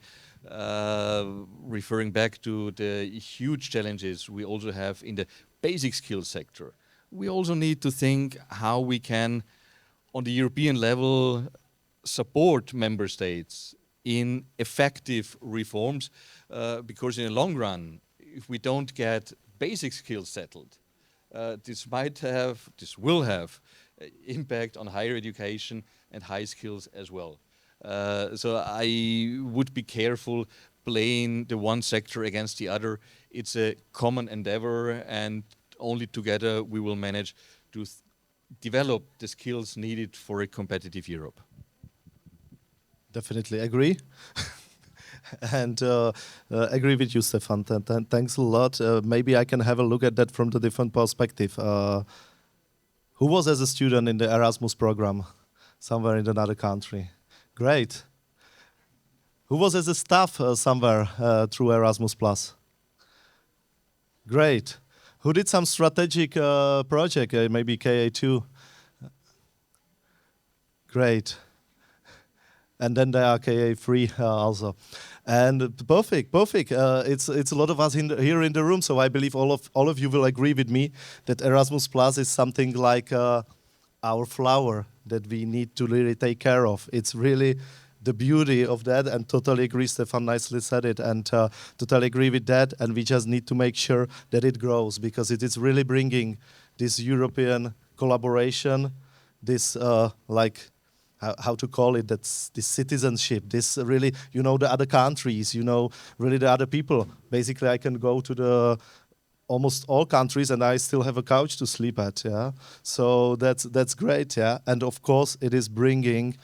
referring back to the huge challenges we also have in the basic skills sector, we also need to think how we can, on the European level, support member states in effective reforms, because in the long run, if we don't get basic skills settled, this will have impact on higher education and high skills as well. So I would be careful playing the one sector against the other. It's a common endeavor, and only together we will manage to develop the skills needed for a competitive Europe. Definitely agree. And agree with you, Stefan. Thanks a lot. Maybe I can have a look at that from the different perspective. Who was as a student in the Erasmus program somewhere in another country? Great. Who was as a staff somewhere through Erasmus Plus? Great. Who did some strategic project, maybe KA2? Great. And then there are KA3 also. And perfect. It's a lot of us here in the room, so I believe all of you will agree with me that Erasmus Plus is something like our flower that we need to really take care of. It's really the beauty of that, and totally agree, Stefan nicely said it, and totally agree with that, and we just need to make sure that it grows, because it is really bringing this European collaboration, this how to call it, that's this citizenship, this really, the other countries, really the other people. Basically, I can go to the almost all countries and I still have a couch to sleep at, yeah. So that's great, yeah. And of course, it is bringing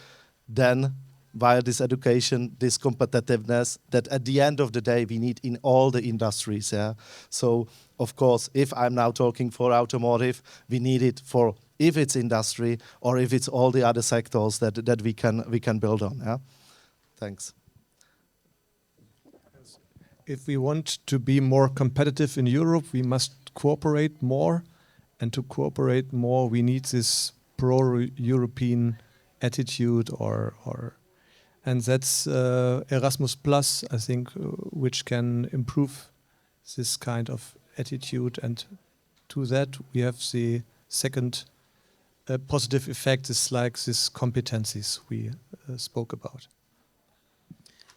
then, via this education, this competitiveness that at the end of the day we need in all the industries, yeah. So of course, if I'm now talking for automotive, we need it for if it's industry or if it's all the other sectors that we can build on, yeah. Thanks. If we want to be more competitive in Europe, we must cooperate more, and to cooperate more, we need this pro-European attitude, and that's Erasmus Plus, I think, which can improve this kind of attitude. And to that, we have the second positive effect is like these competencies we spoke about.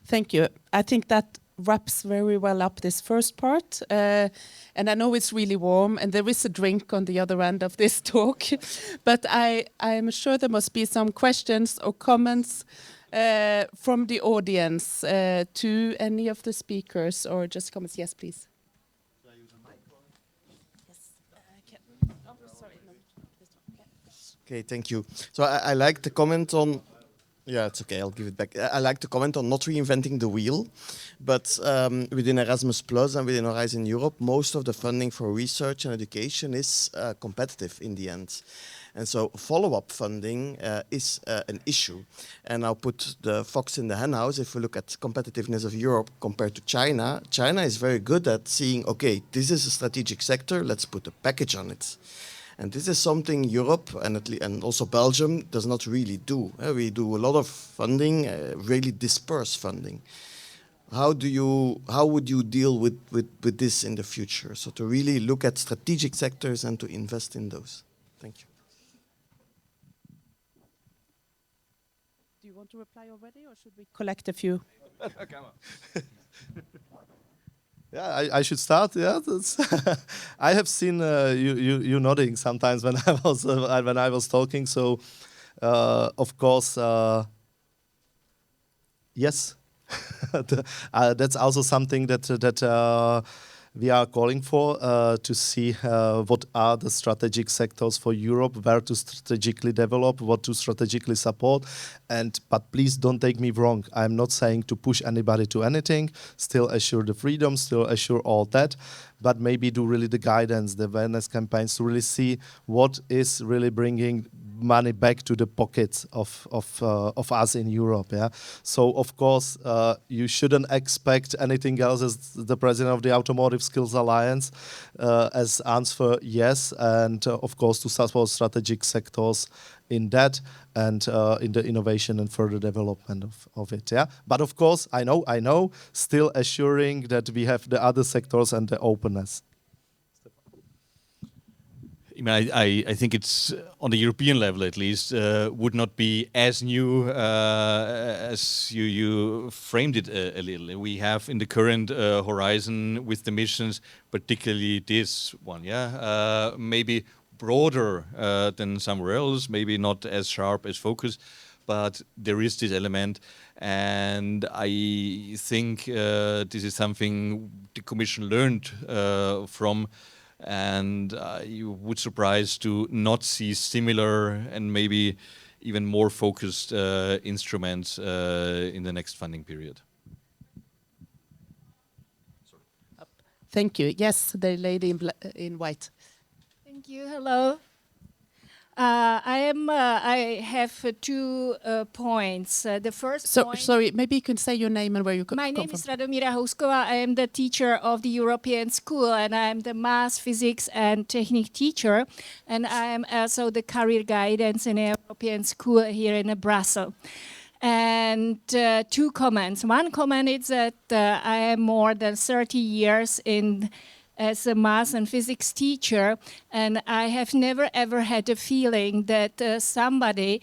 Thank you. I think that wraps very well up this first part. And I know it's really warm and there is a drink on the other end of this talk, but I'm sure there must be some questions or comments from the audience to any of the speakers, or just comments. Yes, please. Okay, thank you. So I like to comment on, yeah, it's okay, I'll give it back. I like to comment on not reinventing the wheel, but within Erasmus Plus and within Horizon Europe, most of the funding for research and education is competitive in the end. And so follow-up funding is an issue. And I'll put the fox in the henhouse. If we look at competitiveness of Europe compared to China, China is very good at seeing, okay, this is a strategic sector, let's put a package on it. And this is something Europe and also Belgium does not really do. We do a lot of funding, really disperse funding. How would you deal with this in the future? So to really look at strategic sectors and to invest in those. Thank you. Do you want to reply already, or should we collect a few? Come on. Yeah, I should start. Yeah, I have seen you nodding sometimes when I was talking. So, of course, yes, that's also something that we are calling for to see what are the strategic sectors for Europe, where to strategically develop, what to strategically support. But please don't take me wrong. I'm not saying to push anybody to anything, still assure the freedom, still assure all that, but maybe do really the guidance, the awareness campaigns to really see what is really bringing money back to the pockets of us in Europe. Yeah. So of course you shouldn't expect anything else as the president of the Automotive Skills Alliance as answer yes, and of course to support strategic sectors in that and in the innovation and further development of it. Yeah. But of course I know, still assuring that we have the other sectors and the openness. I mean, I think it's on the European level at least would not be as new as you framed it a little. We have in the current horizon with the missions, particularly this one, yeah, maybe broader than somewhere else, maybe not as sharp as focus, but there is this element, and I think this is something the Commission learned from. And you would surprise to not see similar and maybe even more focused instruments in the next funding period. Thank you. Yes, the lady in white. Thank you. Hello. I have 2 points. The first point. Sorry, maybe you can say your name and where you come from. My name is Radomíra Houskova. I am the teacher of the European School, and I am the math, physics, and technique teacher. And I am also the career guidance in a European School here in Brussels. And 2 comments. One comment is that I am more than 30 years as a math and physics teacher, and I have never ever had a feeling that somebody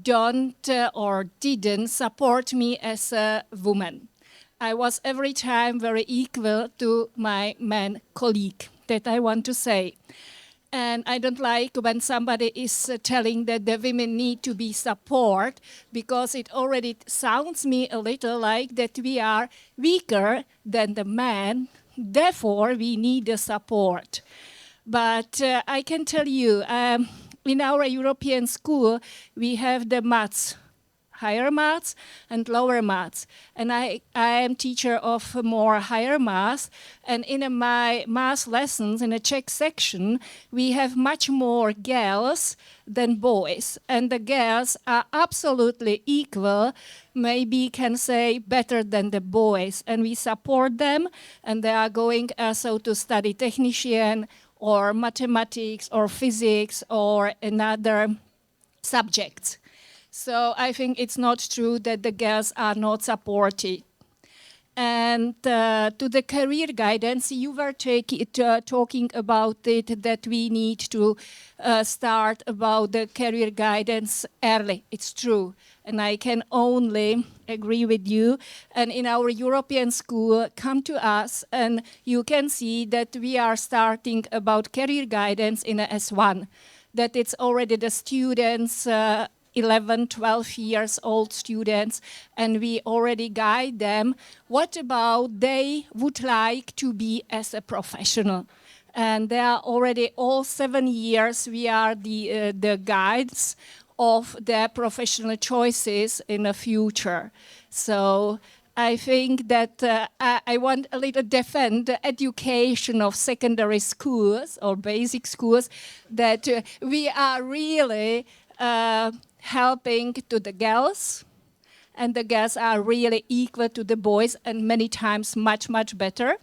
don't or didn't support me as a woman. I was every time very equal to my man colleague, that I want to say. And I don't like when somebody is telling that the women need to be supported, because it already sounds me a little like that we are weaker than the man. Therefore, we need the support. But I can tell you, in our European school, we have the maths, higher maths and lower maths. And I am teacher of more higher maths. And in my math lessons, in the Czech section, we have much more girls than boys. And the girls are absolutely equal, maybe can say better than the boys. And we support them, and they are going also to study technician or mathematics or physics or another subjects. So I think it's not true that the girls are not supported. And to the career guidance, you were talking about it, that we need to start about the career guidance early. It's true. And I can only agree with you. And in our European school, come to us and you can see that we are starting about career guidance in a S1. That it's already the students 11, 12 years old students, and we already guide them. What about they would like to be as a professional? And they are already all 7 years, we are the guides of their professional choices in the future. So I think that I want a little defend the education of secondary schools or basic schools, that we are really helping to the girls, and the girls are really equal to the boys, and many times much, much better.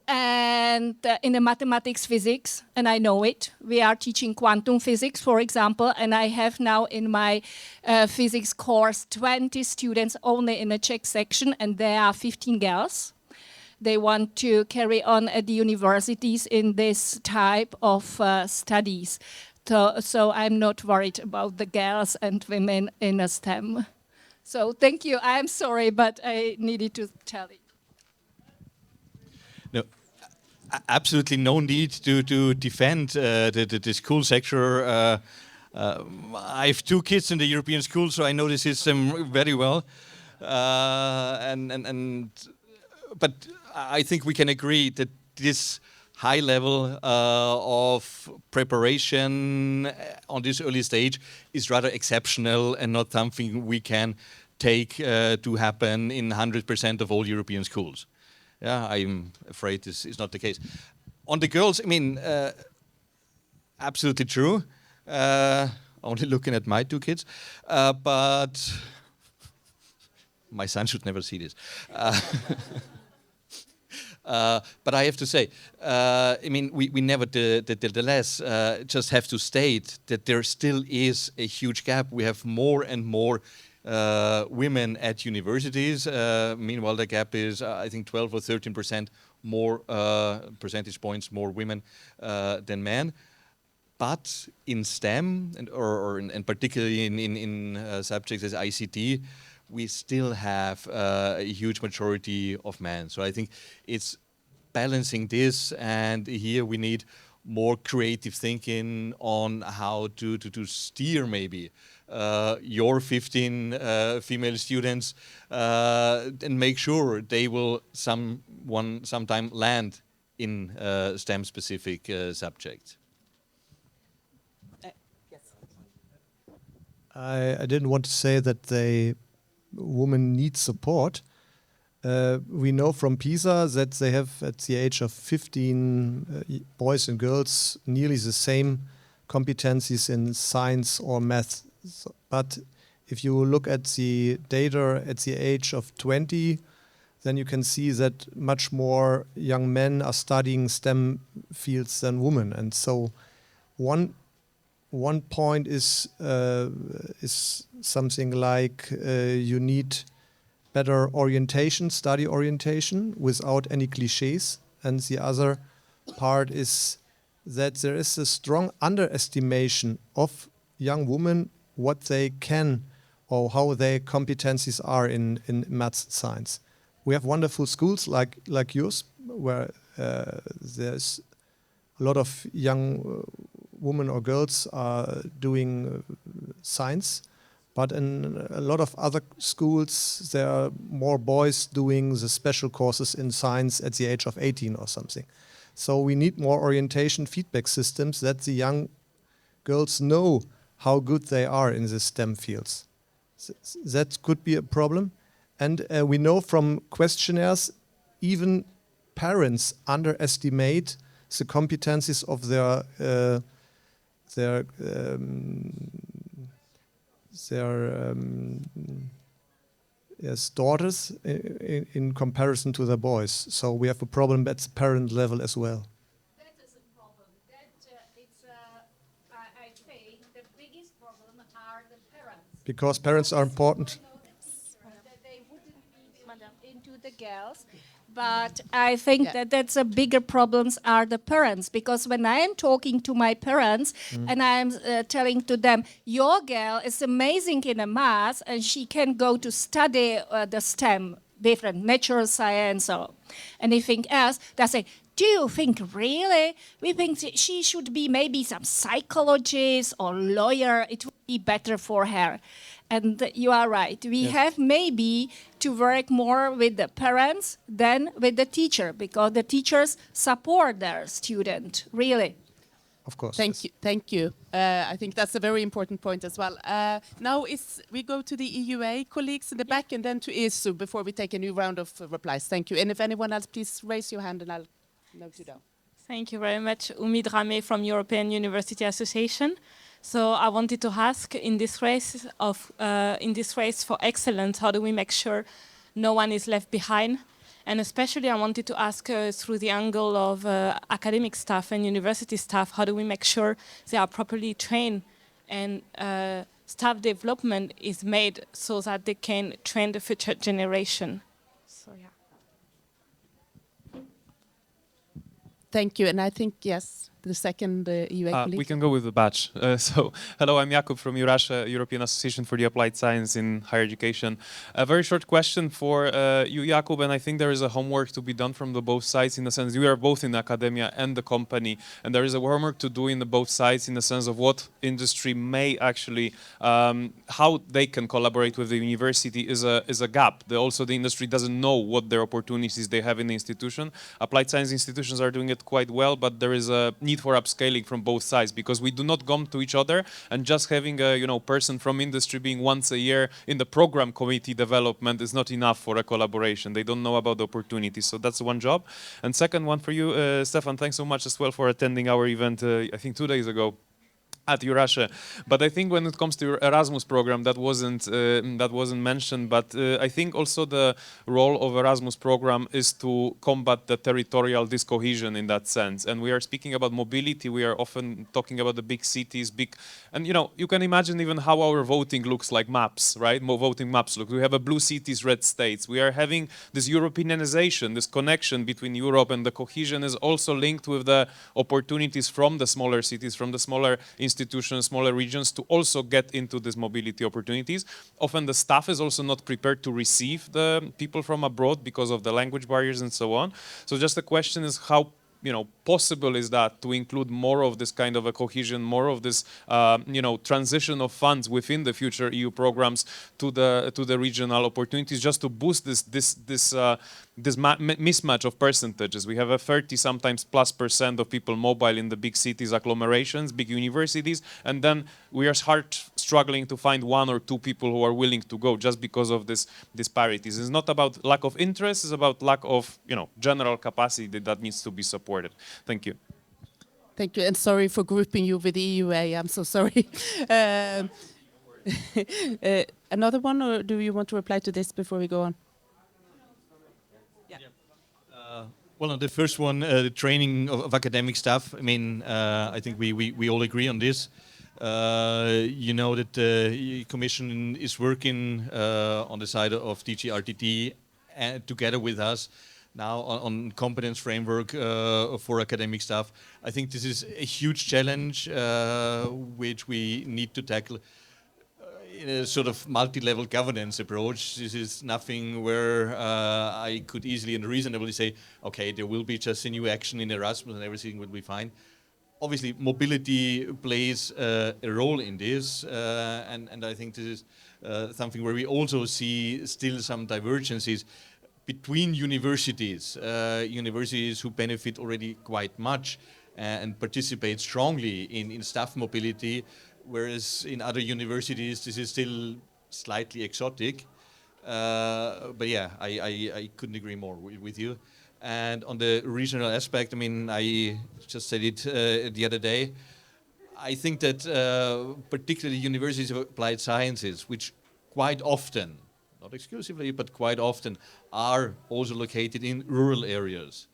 And in the mathematics, physics, and I know it, we are teaching quantum physics, for example, and I have now in my physics course 20 students only in the Czech section, and there are 15 girls. They want to carry on at the universities in this type of studies. So I'm not worried about the girls and women in a STEM. So thank you. I'm sorry, but I needed to tell it. No, absolutely no need to defend the school sector. I have 2 kids in the European school, so I know the system very well. But I think we can agree that this high level of preparation on this early stage is rather exceptional and not something we can take to happen in 100% of all European schools. Yeah, I'm afraid this is not the case. On the girls, I mean, absolutely true. Only looking at my two kids, but my son should never see this. But I have to say, I mean, we nevertheless just have to state that there still is a huge gap. We have more and more women at universities. Meanwhile, the gap is, I think, 12 or 13% more percentage points more women than men. But in STEM, and particularly in subjects as ICT, we still have a huge majority of men. So I think it's balancing this, and here we need more creative thinking on how to steer maybe your 15 female students and make sure they will sometime land in STEM-specific subjects. I didn't want to say that women need support. We know from PISA that they have, at the age of 15, boys and girls nearly the same competencies in science or math. But if you look at the data at the age of 20, then you can see that much more young men are studying STEM fields than women. And so one point is something like you need better orientation, study orientation, without any cliches. And the other part is that there is a strong underestimation of young women, what they can or how their competencies are in maths and science. We have wonderful schools like yours, where there's a lot of young women or girls are doing science, but in a lot of other schools there are more boys doing the special courses in science at the age of 18 or something. So we need more orientation feedback systems that the young girls know how good they are in the STEM fields. That could be a problem. And we know from questionnaires, even parents underestimate the competencies of their daughters in comparison to their boys. So we have a problem at the parent level as well. That is a problem. I think the biggest problem are the parents. Because parents are important. That they wouldn't be into the girls. But I think that's a bigger problems are the parents, because when I am talking to my parents and I'm telling to them, your girl is amazing in a math and she can go to study the STEM, different natural science or anything else, they say, do you think really? We think she should be maybe some psychologist or lawyer. It would be better for her. And you are right. We have maybe to work more with the parents than with the teacher, because the teachers support their student, really. Of course. Thank you. I think that's a very important point as well. Now we go to the EUA colleagues in the back and then to ESU before we take a new round of replies. Thank you. And if anyone else, please raise your hand and I'll note you down. Thank you very much. Umid Rame from European University Association. So I wanted to ask, in this race for excellence, how do we make sure no one is left behind? And especially I wanted to ask through the angle of academic staff and university staff, how do we make sure they are properly trained and staff development is made so that they can train the future generation? So yeah. Thank you. And I think, yes. the second EUA colleague. We can go with the batch. So, hello, I'm Jakub from Eurassia, European Association for the Applied Science in Higher Education. A very short question for you, Jakub, and I think there is a homework to be done from the both sides in the sense you are both in academia and the company, and there is a homework to do in the both sides in the sense of what industry may actually, how they can collaborate with the university is a gap. Also, the industry doesn't know what their opportunities they have in the institution. Applied science institutions are doing it quite well, but there is a need for upscaling from both sides because we do not come to each other, and just having a person from industry being once a year in the program committee development is not enough for a collaboration. They don't know about the opportunities, so that's one job. And second one for you, Stefan, thanks so much as well for attending our event, I think 2 days ago at Eurassia. But I think when it comes to Erasmus program, that wasn't mentioned. But I think also the role of Erasmus program is to combat the territorial discohesion in that sense. And we are speaking about mobility. We are often talking about the big cities, and you can imagine even how our voting looks like maps, right? Voting maps look. We have a blue cities, red states. We are having this Europeanization, this connection between Europe, and the cohesion is also linked with the opportunities from the smaller cities, from the smaller institutions, smaller regions to also get into these mobility opportunities. Often the staff is also not prepared to receive the people from abroad because of the language barriers and so on. So just the question is how possible is that to include more of this kind of a cohesion, more of this, transition of funds within the future EU programs to the regional opportunities, just to boost this mismatch of percentages. We have a 30 sometimes plus% of people mobile in the big cities, agglomerations, big universities, and then we are struggling to find 1 or 2 people who are willing to go just because of this disparities. It's not about lack of interest, it's about lack of general capacity that needs to be supported. Thank you. Thank you, and sorry for grouping you with the EUA. I'm so sorry. Another one, or do you want to reply to this before we go on? Well, on the first one, the training of academic staff, I mean, I think we all agree on this. You know that the Commission is working on the side of DG RTD together with us now on competence framework for academic staff. I think this is a huge challenge which we need to tackle in a sort of multi-level governance approach. This is nothing where I could easily and reasonably say, okay, there will be just a new action in Erasmus and everything will be fine. Obviously, mobility plays a role in this, and I think this is something where we also see still some divergences between universities, universities who benefit already quite much and participate strongly in staff mobility, whereas in other universities this is still slightly exotic. But yeah, I couldn't agree more with you. And on the regional aspect, I mean, I just said it the other day. I think that particularly universities of applied sciences, which quite often, not exclusively, but quite often, are also located in rural areas,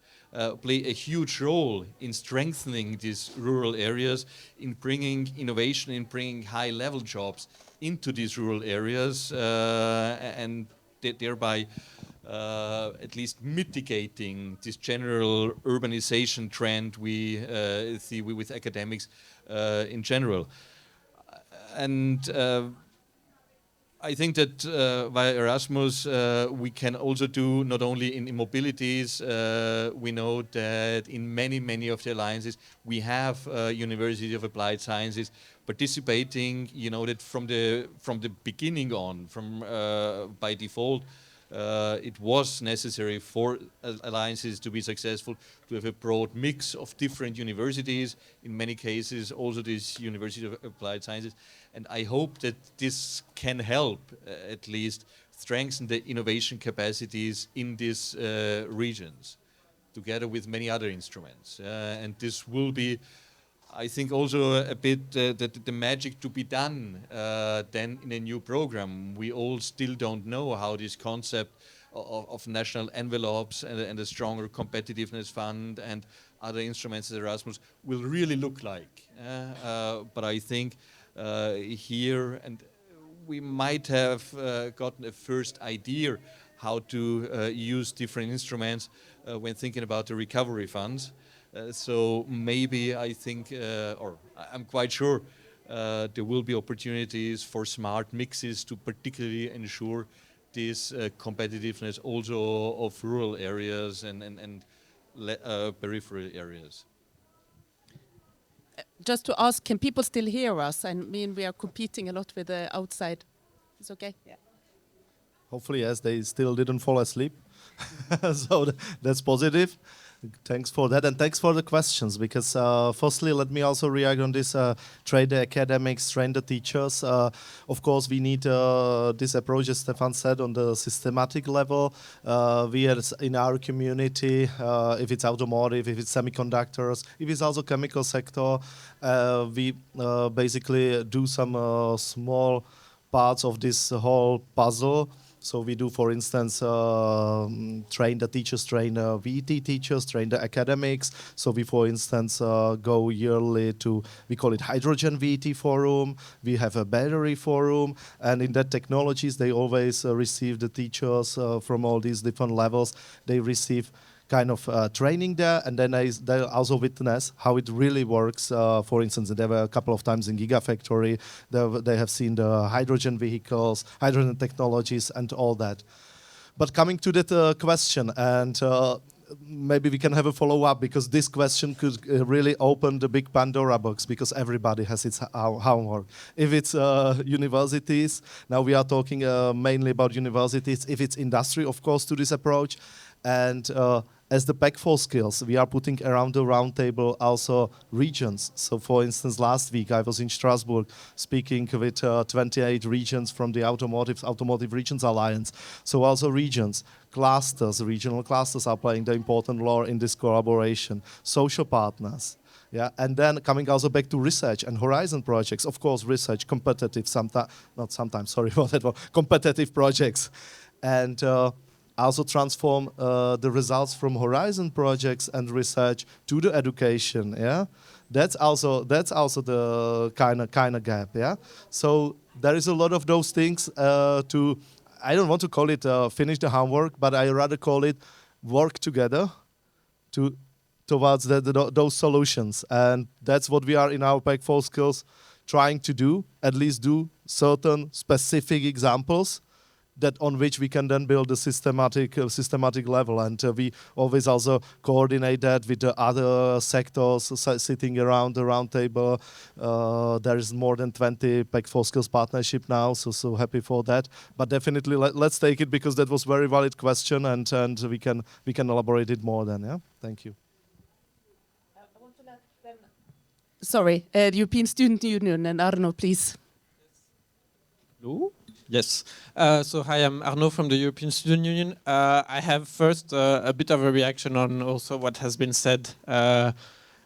play a huge role in strengthening these rural areas, in bringing innovation, in bringing high-level jobs into these rural areas, and thereby at least mitigating this general urbanization trend we see with academics in general. And I think that via Erasmus we can also do not only in mobilities. We know that in many of the alliances we have University of Applied Sciences participating. You know that from the beginning on, by default, it was necessary for alliances to be successful to have a broad mix of different universities, in many cases also this University of Applied Sciences. And I hope that this can help at least strengthen the innovation capacities in these regions, together with many other instruments. And this will be, I think, also a bit the magic to be done then in a new program. We all still don't know how this concept of national envelopes and a stronger competitiveness fund and other instruments at Erasmus will really look like. But I think here, and we might have gotten a first idea how to use different instruments when thinking about the recovery funds. So maybe I think, or I'm quite sure, there will be opportunities for smart mixes to particularly ensure this competitiveness also of rural areas and peripheral areas. Just to ask, can people still hear us? I mean, we are competing a lot with the outside. It's okay? Yeah. Hopefully, yes, they still didn't fall asleep. So that's positive. Thanks for that, and thanks for the questions, because firstly, let me also react on this, train the academics, train the teachers. Of course, we need this approach, as Stefan said, on the systematic level. We are in our community, if it's automotive, if it's semiconductors, if it's also chemical sector, we basically do some small parts of this whole puzzle. So we do, for instance, train the teachers, train the VT teachers, train the academics. So we, for instance, go yearly to, we call it Hydrogen VT Forum. We have a battery forum. And in that technologies, they always receive the teachers from all these different levels. They receive kind of training there, and then they also witness how it really works. For instance, they were a couple of times in Gigafactory. They have seen the hydrogen vehicles, hydrogen technologies, and all that. But coming to that question, and maybe we can have a follow-up, because this question could really open the big Pandora box, because everybody has its homework. If it's universities, now we are talking mainly about universities. If it's industry, of course, to this approach. And as the Pack for Skills, we are putting around the round table also regions. So for instance, last week I was in Strasbourg speaking with 28 regions from the Automotive Regions Alliance. So also regions, clusters, regional clusters are playing the important role in this collaboration. Social partners. Yeah, and then coming also back to research and horizon projects. Of course, research, competitive, competitive projects. And also transform the results from horizon projects and research to the education. Yeah, that's also the kind of gap. Yeah, so there is a lot of those things to. I don't want to call it finish the homework, but I rather call it work together towards those solutions. And that's what we are in our Pack for Skills trying to do. At least do certain specific examples that on which we can then build a systematic level, and we always also coordinate that with the other sectors sitting around the round table. There is more than 20 Pack for Skills partnership now, so happy for that. But definitely let's take it, because that was very valid question, and we can elaborate it more then. Yeah, thank you. I want to let them. Sorry, the European Student Union, and Arno, please. Hello. Yes. So hi, I'm Arnaud from the European Student Union. I have first a bit of a reaction on also what has been said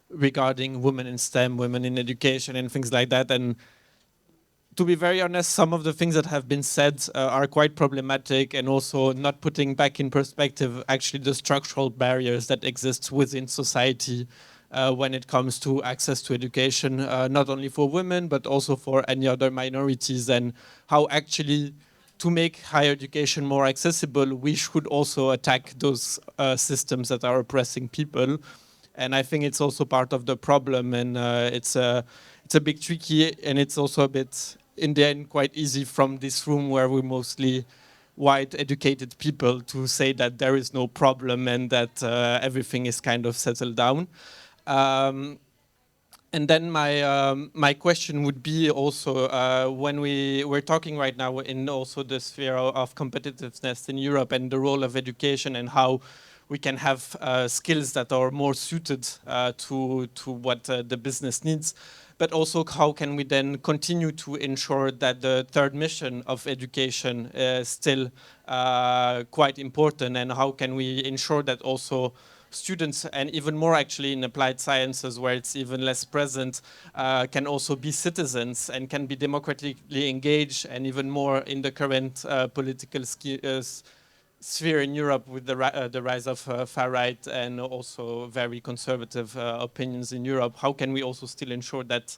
regarding women in STEM, women in education and things like that. And to be very honest, some of the things that have been said are quite problematic, and also not putting back in perspective actually the structural barriers that exist within society when it comes to access to education, not only for women, but also for any other minorities, and how actually to make higher education more accessible, we should also attack those systems that are oppressing people. And I think it's also part of the problem, and it's a bit tricky, and it's also a bit, in the end, quite easy from this room where we're mostly white educated people to say that there is no problem and that everything is kind of settled down. And then my question would be also, when we're talking right now in also the sphere of competitiveness in Europe and the role of education, and how we can have skills that are more suited to what the business needs, but also how can we then continue to ensure that the third mission of education is still quite important, and how can we ensure that also students, and even more actually in applied sciences where it's even less present, can also be citizens and can be democratically engaged, and even more in the current political sphere in Europe with the rise of far-right and also very conservative opinions in Europe. How can we also still ensure that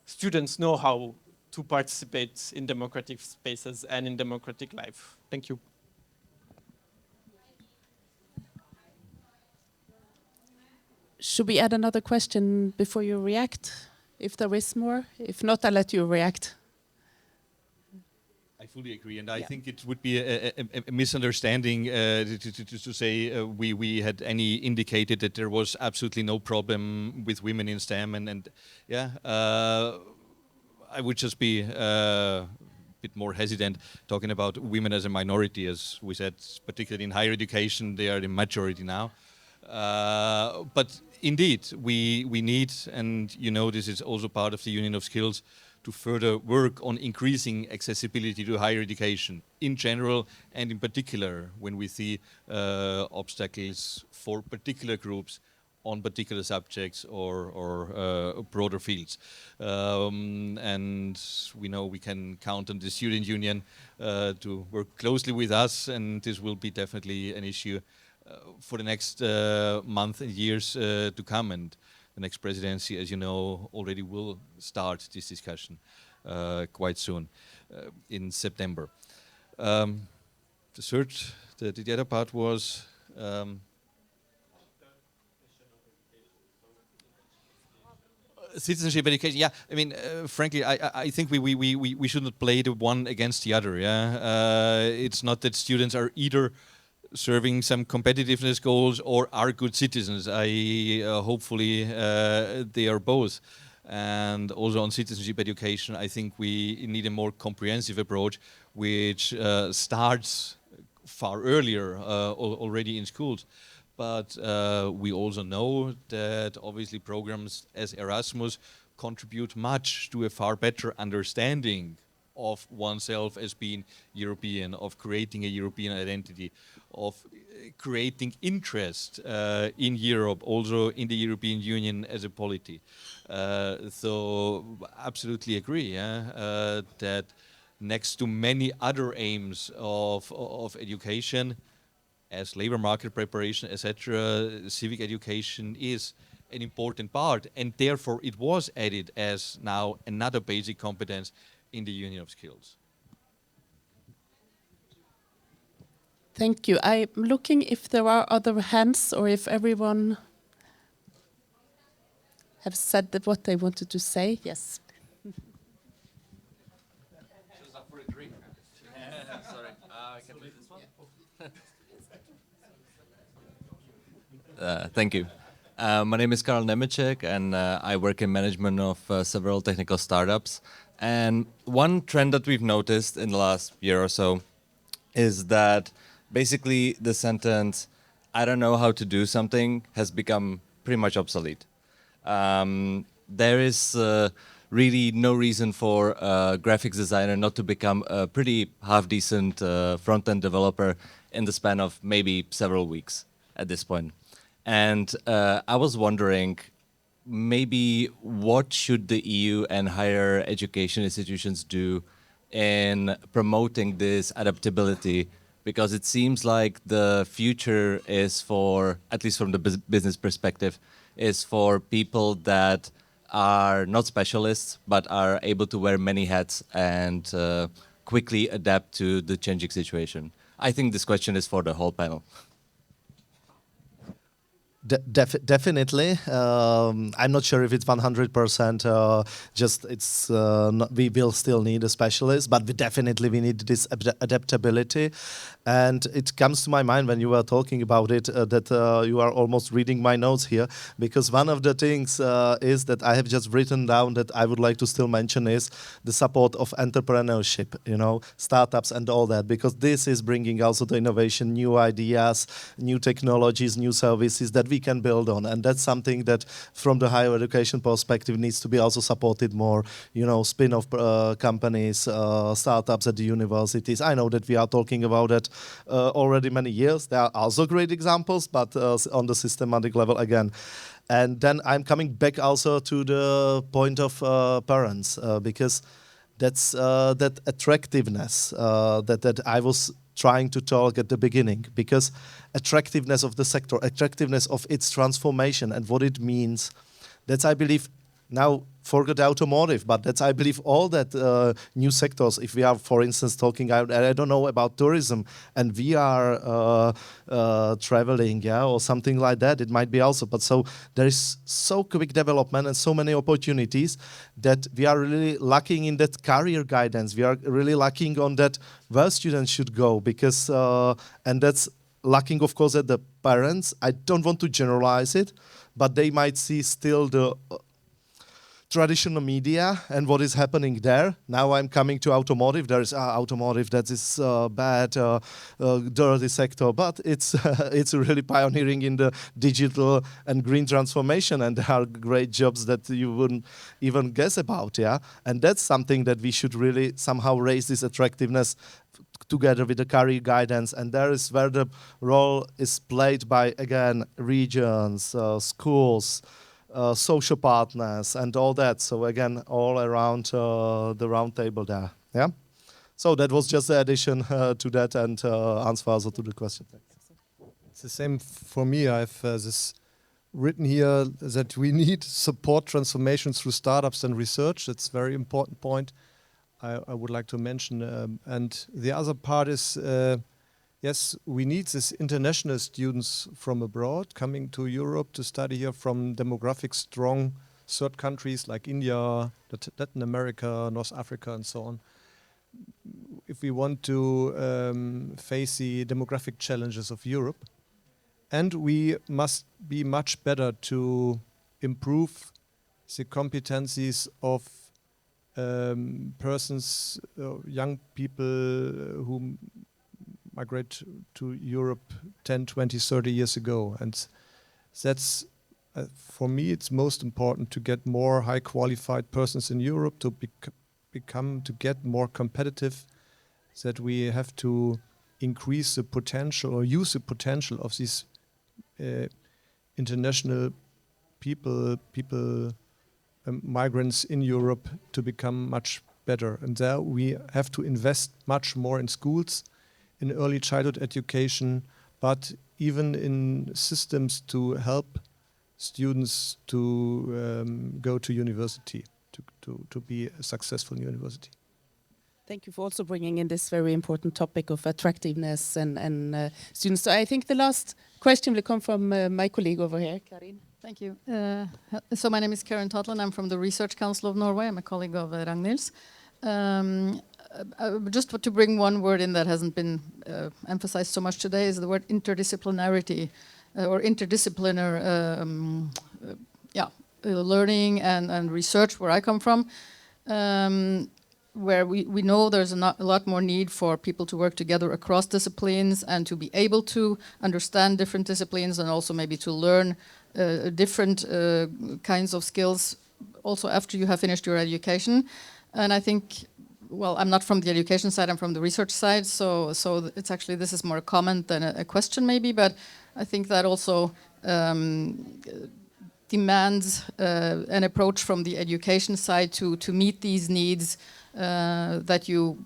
students know how to participate in democratic spaces and in democratic life? Thank you. Should we add another question before you react? If there is more? If not, I'll let you react. I fully agree, and I think it would be a misunderstanding to say we had any indicated that there was absolutely no problem with women in STEM, and I would just be a bit more hesitant talking about women as a minority, as we said, particularly in higher education, they are the majority now. But indeed, we need, and you know this is also part of the Union of Skills, to further work on increasing accessibility to higher education in general and in particular when we see obstacles for particular groups on particular subjects or broader fields. And we know we can count on the student union to work closely with us, and this will be definitely an issue for the next month and years to come. And the next presidency, as you know, already will start this discussion quite soon in September. The other part was citizenship education. Yeah, I mean, frankly, I think we should not play the one against the other. Yeah, it's not that students are either serving some competitiveness goals or are good citizens. Hopefully they are both. And also on citizenship education, I think we need a more comprehensive approach, which starts far earlier, already in schools. But we also know that obviously programs as Erasmus contribute much to a far better understanding of oneself as being European, of creating a European identity, of creating interest in Europe, also in the European Union as a polity. So absolutely agree that next to many other aims of education, as labor market preparation, etc., civic education is an important part, and therefore it was added as now another basic competence in the Union of Skills. Thank you. I'm looking if there are other hands or if everyone have said that what they wanted to say. Yes. Sorry, I can leave this one. Thank you. My name is Karl Nemeček, and I work in management of several technical startups. And one trend that we've noticed in the last year or so is that basically the sentence, "I don't know how to do something," has become pretty much obsolete. There is really no reason for a graphics designer not to become a pretty half-decent front-end developer in the span of maybe several weeks at this point. And I was wondering, maybe what should the EU and higher education institutions do in promoting this adaptability? Because it seems like the future is for, at least from the business perspective, is for people that are not specialists, but are able to wear many hats and quickly adapt to the changing situation. I think this question is for the whole panel. Definitely. I'm not sure if it's 100%. We will still need a specialist, but we need this adaptability. And it comes to my mind when you were talking about it that you are almost reading my notes here, because one of the things is that I have just written down that I would like to still mention is the support of entrepreneurship, startups and all that, because this is bringing also the innovation, new ideas, new technologies, new services that we can build on. And that's something that from the higher education perspective needs to be also supported more, spin-off companies, startups at the universities. I know that we are talking about that already many years. There are also great examples, but on the systematic level again. And then I'm coming back also to the point of parents, because that's that attractiveness that I was trying to talk at the beginning, because attractiveness of the sector, attractiveness of its transformation and what it means, that's, I believe, now forget automotive, but that's, I believe, all that new sectors. If we are, for instance, talking, I don't know, about tourism, and we are traveling, yeah, or something like that, it might be also. But so there is so quick development and so many opportunities that we are really lacking in that career guidance. We are really lacking on that where students should go, because, and that's lacking, of course, at the parents. I don't want to generalize it, but they might see still the traditional media and what is happening there. Now I'm coming to automotive. There is automotive that is bad, dirty sector, but it's it's really pioneering in the digital and green transformation, and there are great jobs that you wouldn't even guess about, yeah. And that's something that we should really somehow raise this attractiveness together with the career guidance, and there is where the role is played by, again, regions, schools, social partners, and all that. So again, all around the round table there. Yeah. So that was just the addition to that, and answer also to the question. It's the same for me. I've this written here that we need support transformation through startups and research. That's a very important point I would like to mention. And the other part is, yes, we need these international students from abroad coming to Europe to study here from demographic strong third countries like India, Latin America, North Africa, and so on. If we want to face the demographic challenges of Europe, and we must be much better to improve the competencies of persons, young people who migrate to Europe 10, 20, 30 years ago. And that's, for me, it's most important to get more high qualified persons in Europe to to get more competitive, that we have to increase the potential or use the potential of these international people, migrants in Europe to become much better. And there we have to invest much more in schools, in early childhood education, but even in systems to help students to go to university, to be successful in university. Thank you for also bringing in this very important topic of attractiveness and students. So I think the last question will come from my colleague over here, Karin. Thank you. So my name is Karen Totland. I'm from the Research Council of Norway. I'm a colleague of Ragnhild's. Just to bring one word in that hasn't been emphasized so much today is the word interdisciplinarity or interdisciplinar learning and research where I come from, where we know there's a lot more need for people to work together across disciplines and to be able to understand different disciplines and also maybe to learn different kinds of skills also after you have finished your education. And I think, well, I'm not from the education side, I'm from the research side, so it's actually, this is more a comment than a question maybe, but I think that also demands an approach from the education side to meet these needs that you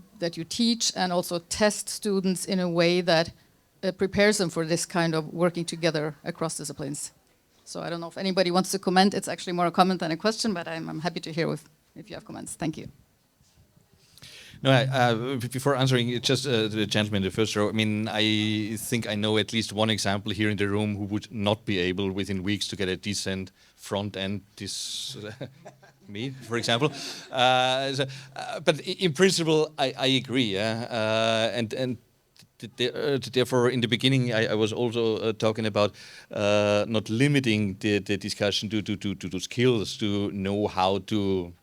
teach and also test students in a way that prepares them for this kind of working together across disciplines. So I don't know if anybody wants to comment. It's actually more a comment than a question, but I'm happy to hear if you have comments. Thank you. No, before answering, just the gentleman in the first row, I mean, I think I know at least one example here in the room who would not be able within weeks to get a decent front end. Me, for example. But in principle, I agree. Yeah? And therefore, in the beginning, I was also talking about not limiting the discussion to skills, to know how to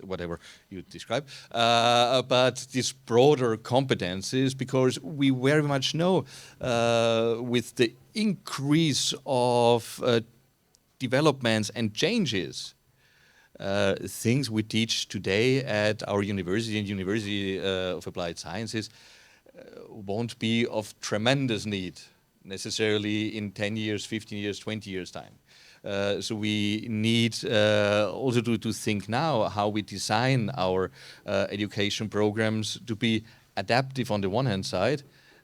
whatever you describe, but these broader competencies, because we very much know with the increase of developments and changes, things we teach today at our university and University of Applied Sciences won't be of tremendous need necessarily in 10 years, 15 years, 20 years time. So we need also to think now how we design our education programs to be adaptive on the one hand side,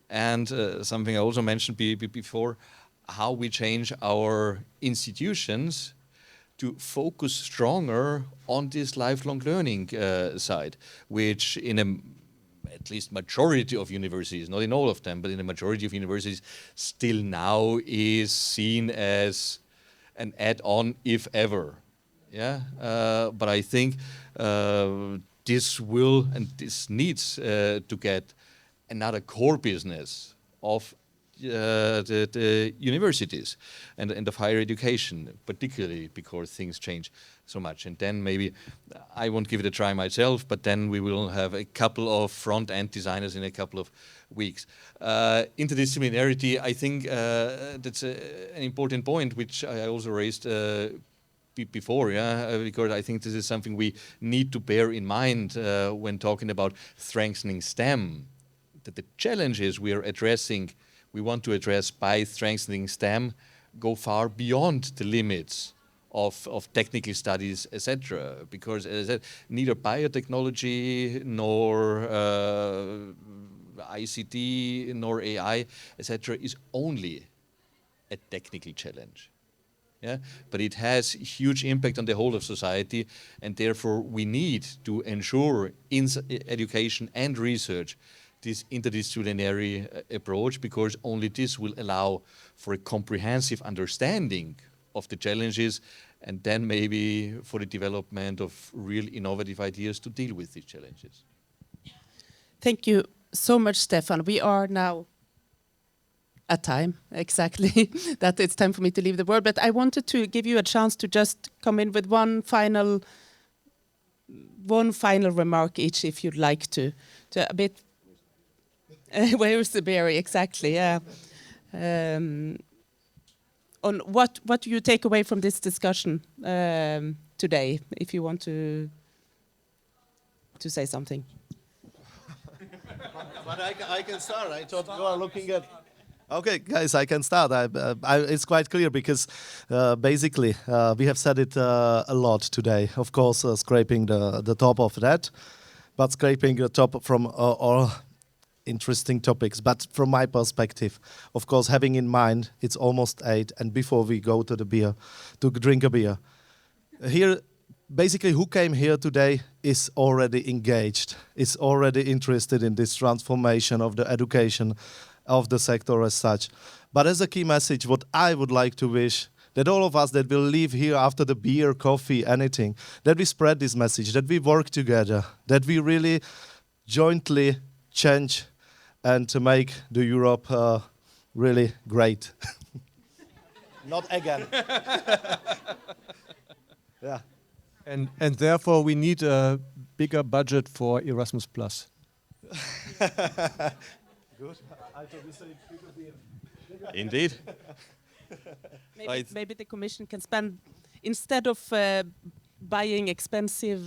and something I also mentioned before, how we change our institutions to focus stronger on this lifelong learning side, which in at least majority of universities, not in all of them, but in a majority of universities, still now is seen as an add-on, if ever. Yeah, but I think this will and this needs to get another core business of the universities and of higher education, particularly because things change so much. And then maybe I won't give it a try myself, but then we will have a couple of front-end designers in a couple of weeks. Interdisciplinarity, I think that's an important point, which I also raised before, because I think this is something we need to bear in mind when talking about strengthening STEM, that the challenges we want to address by strengthening STEM go far beyond the limits of technical studies, etc. Because, as I said, neither biotechnology nor ICT nor AI, etc., is only a technical challenge. Yeah, but it has huge impact on the whole of society, and therefore we need to ensure in education and research this interdisciplinary approach, because only this will allow for a comprehensive understanding of the challenges, and then maybe for the development of real innovative ideas to deal with these challenges. Thank you so much, Stefan. We are now at time, exactly, that it's time for me to leave the word, but I wanted to give you a chance to just come in with one final remark each, if you'd like to a bit. Where's the berry? Exactly, yeah. On what do you take away from this discussion today, if you want to say something? But I can start. I thought you are looking at. Okay, guys, I can start. It's quite clear because basically we have said it a lot today. Of course, scraping the top of that, but scraping the top from all interesting topics. But from my perspective, of course, having in mind it's almost 8, and before we go to the beer, to drink a beer, here. Basically, who came here today is already engaged, is already interested in this transformation of the education of the sector as such. But as a key message, what I would like to wish, that all of us that will leave here after the beer, coffee, anything, that we spread this message, that we work together, that we really jointly change and to make the Europe really great. Not again. Yeah. And therefore we need a bigger budget for Erasmus+. Good. Indeed. Maybe the Commission can spend, instead of buying expensive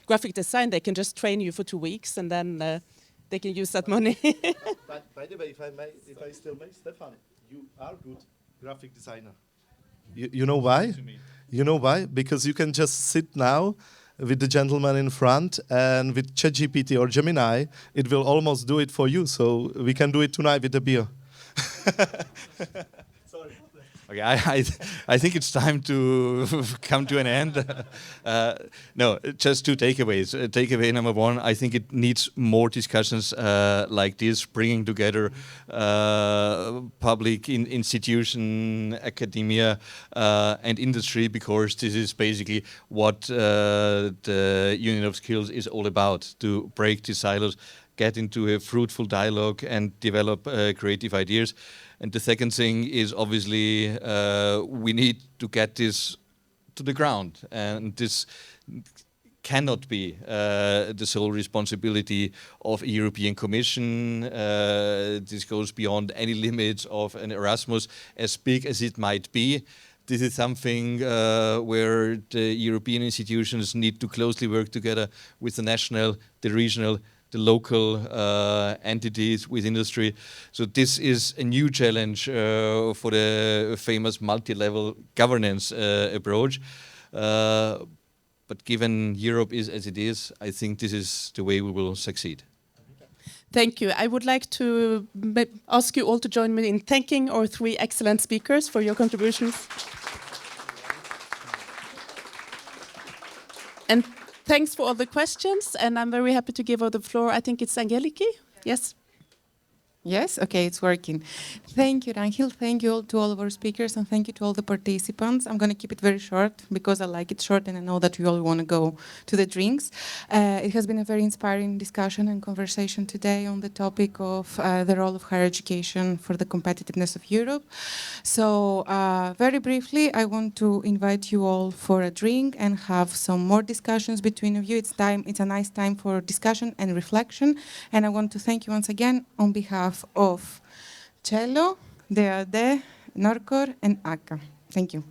graphic design, they can just train you for 2 weeks, and then they can use that money. By the way, if I still may, Stefan, you are good graphic designer. You know why? You know why? Because you can just sit now with the gentleman in front, and with ChatGPT or Gemini, it will almost do it for you. So we can do it tonight with a beer. Sorry. Okay, I think it's time to come to an end. No, just 2 takeaways. Takeaway number 1, I think it needs more discussions like this, bringing together public institution, academia, and industry, because this is basically what the Union of Skills is all about, to break these silos, get into a fruitful dialogue and develop creative ideas. And the second thing is obviously we need to get this to the ground, and this cannot be the sole responsibility of a European Commission. This goes beyond any limits of an Erasmus, as big as it might be. This is something where the European institutions need to closely work together with the national, the regional, the local entities with industry. So this is a new challenge for the famous multi-level governance approach. But given Europe is as it is, I think this is the way we will succeed. Thank you. I would like to ask you all to join me in thanking our 3 excellent speakers for your contributions. And thanks for all the questions. And I'm very happy to give over the floor. I think it's Angeliki. Yes. Yes, okay, it's working. Thank you, Rangel. Thank you all to all of our speakers, and thank you to all the participants. I'm going to keep it very short because I like it short, and I know that you all want to go to the drinks. It has been a very inspiring discussion and conversation today on the topic of the role of higher education for the competitiveness of Europe. So very briefly, I want to invite you all for a drink and have some more discussions between you. It's a nice time for discussion and reflection. And I want to thank you once again on behalf of CZELO, DAAD, NorCore, and ACA. Thank you.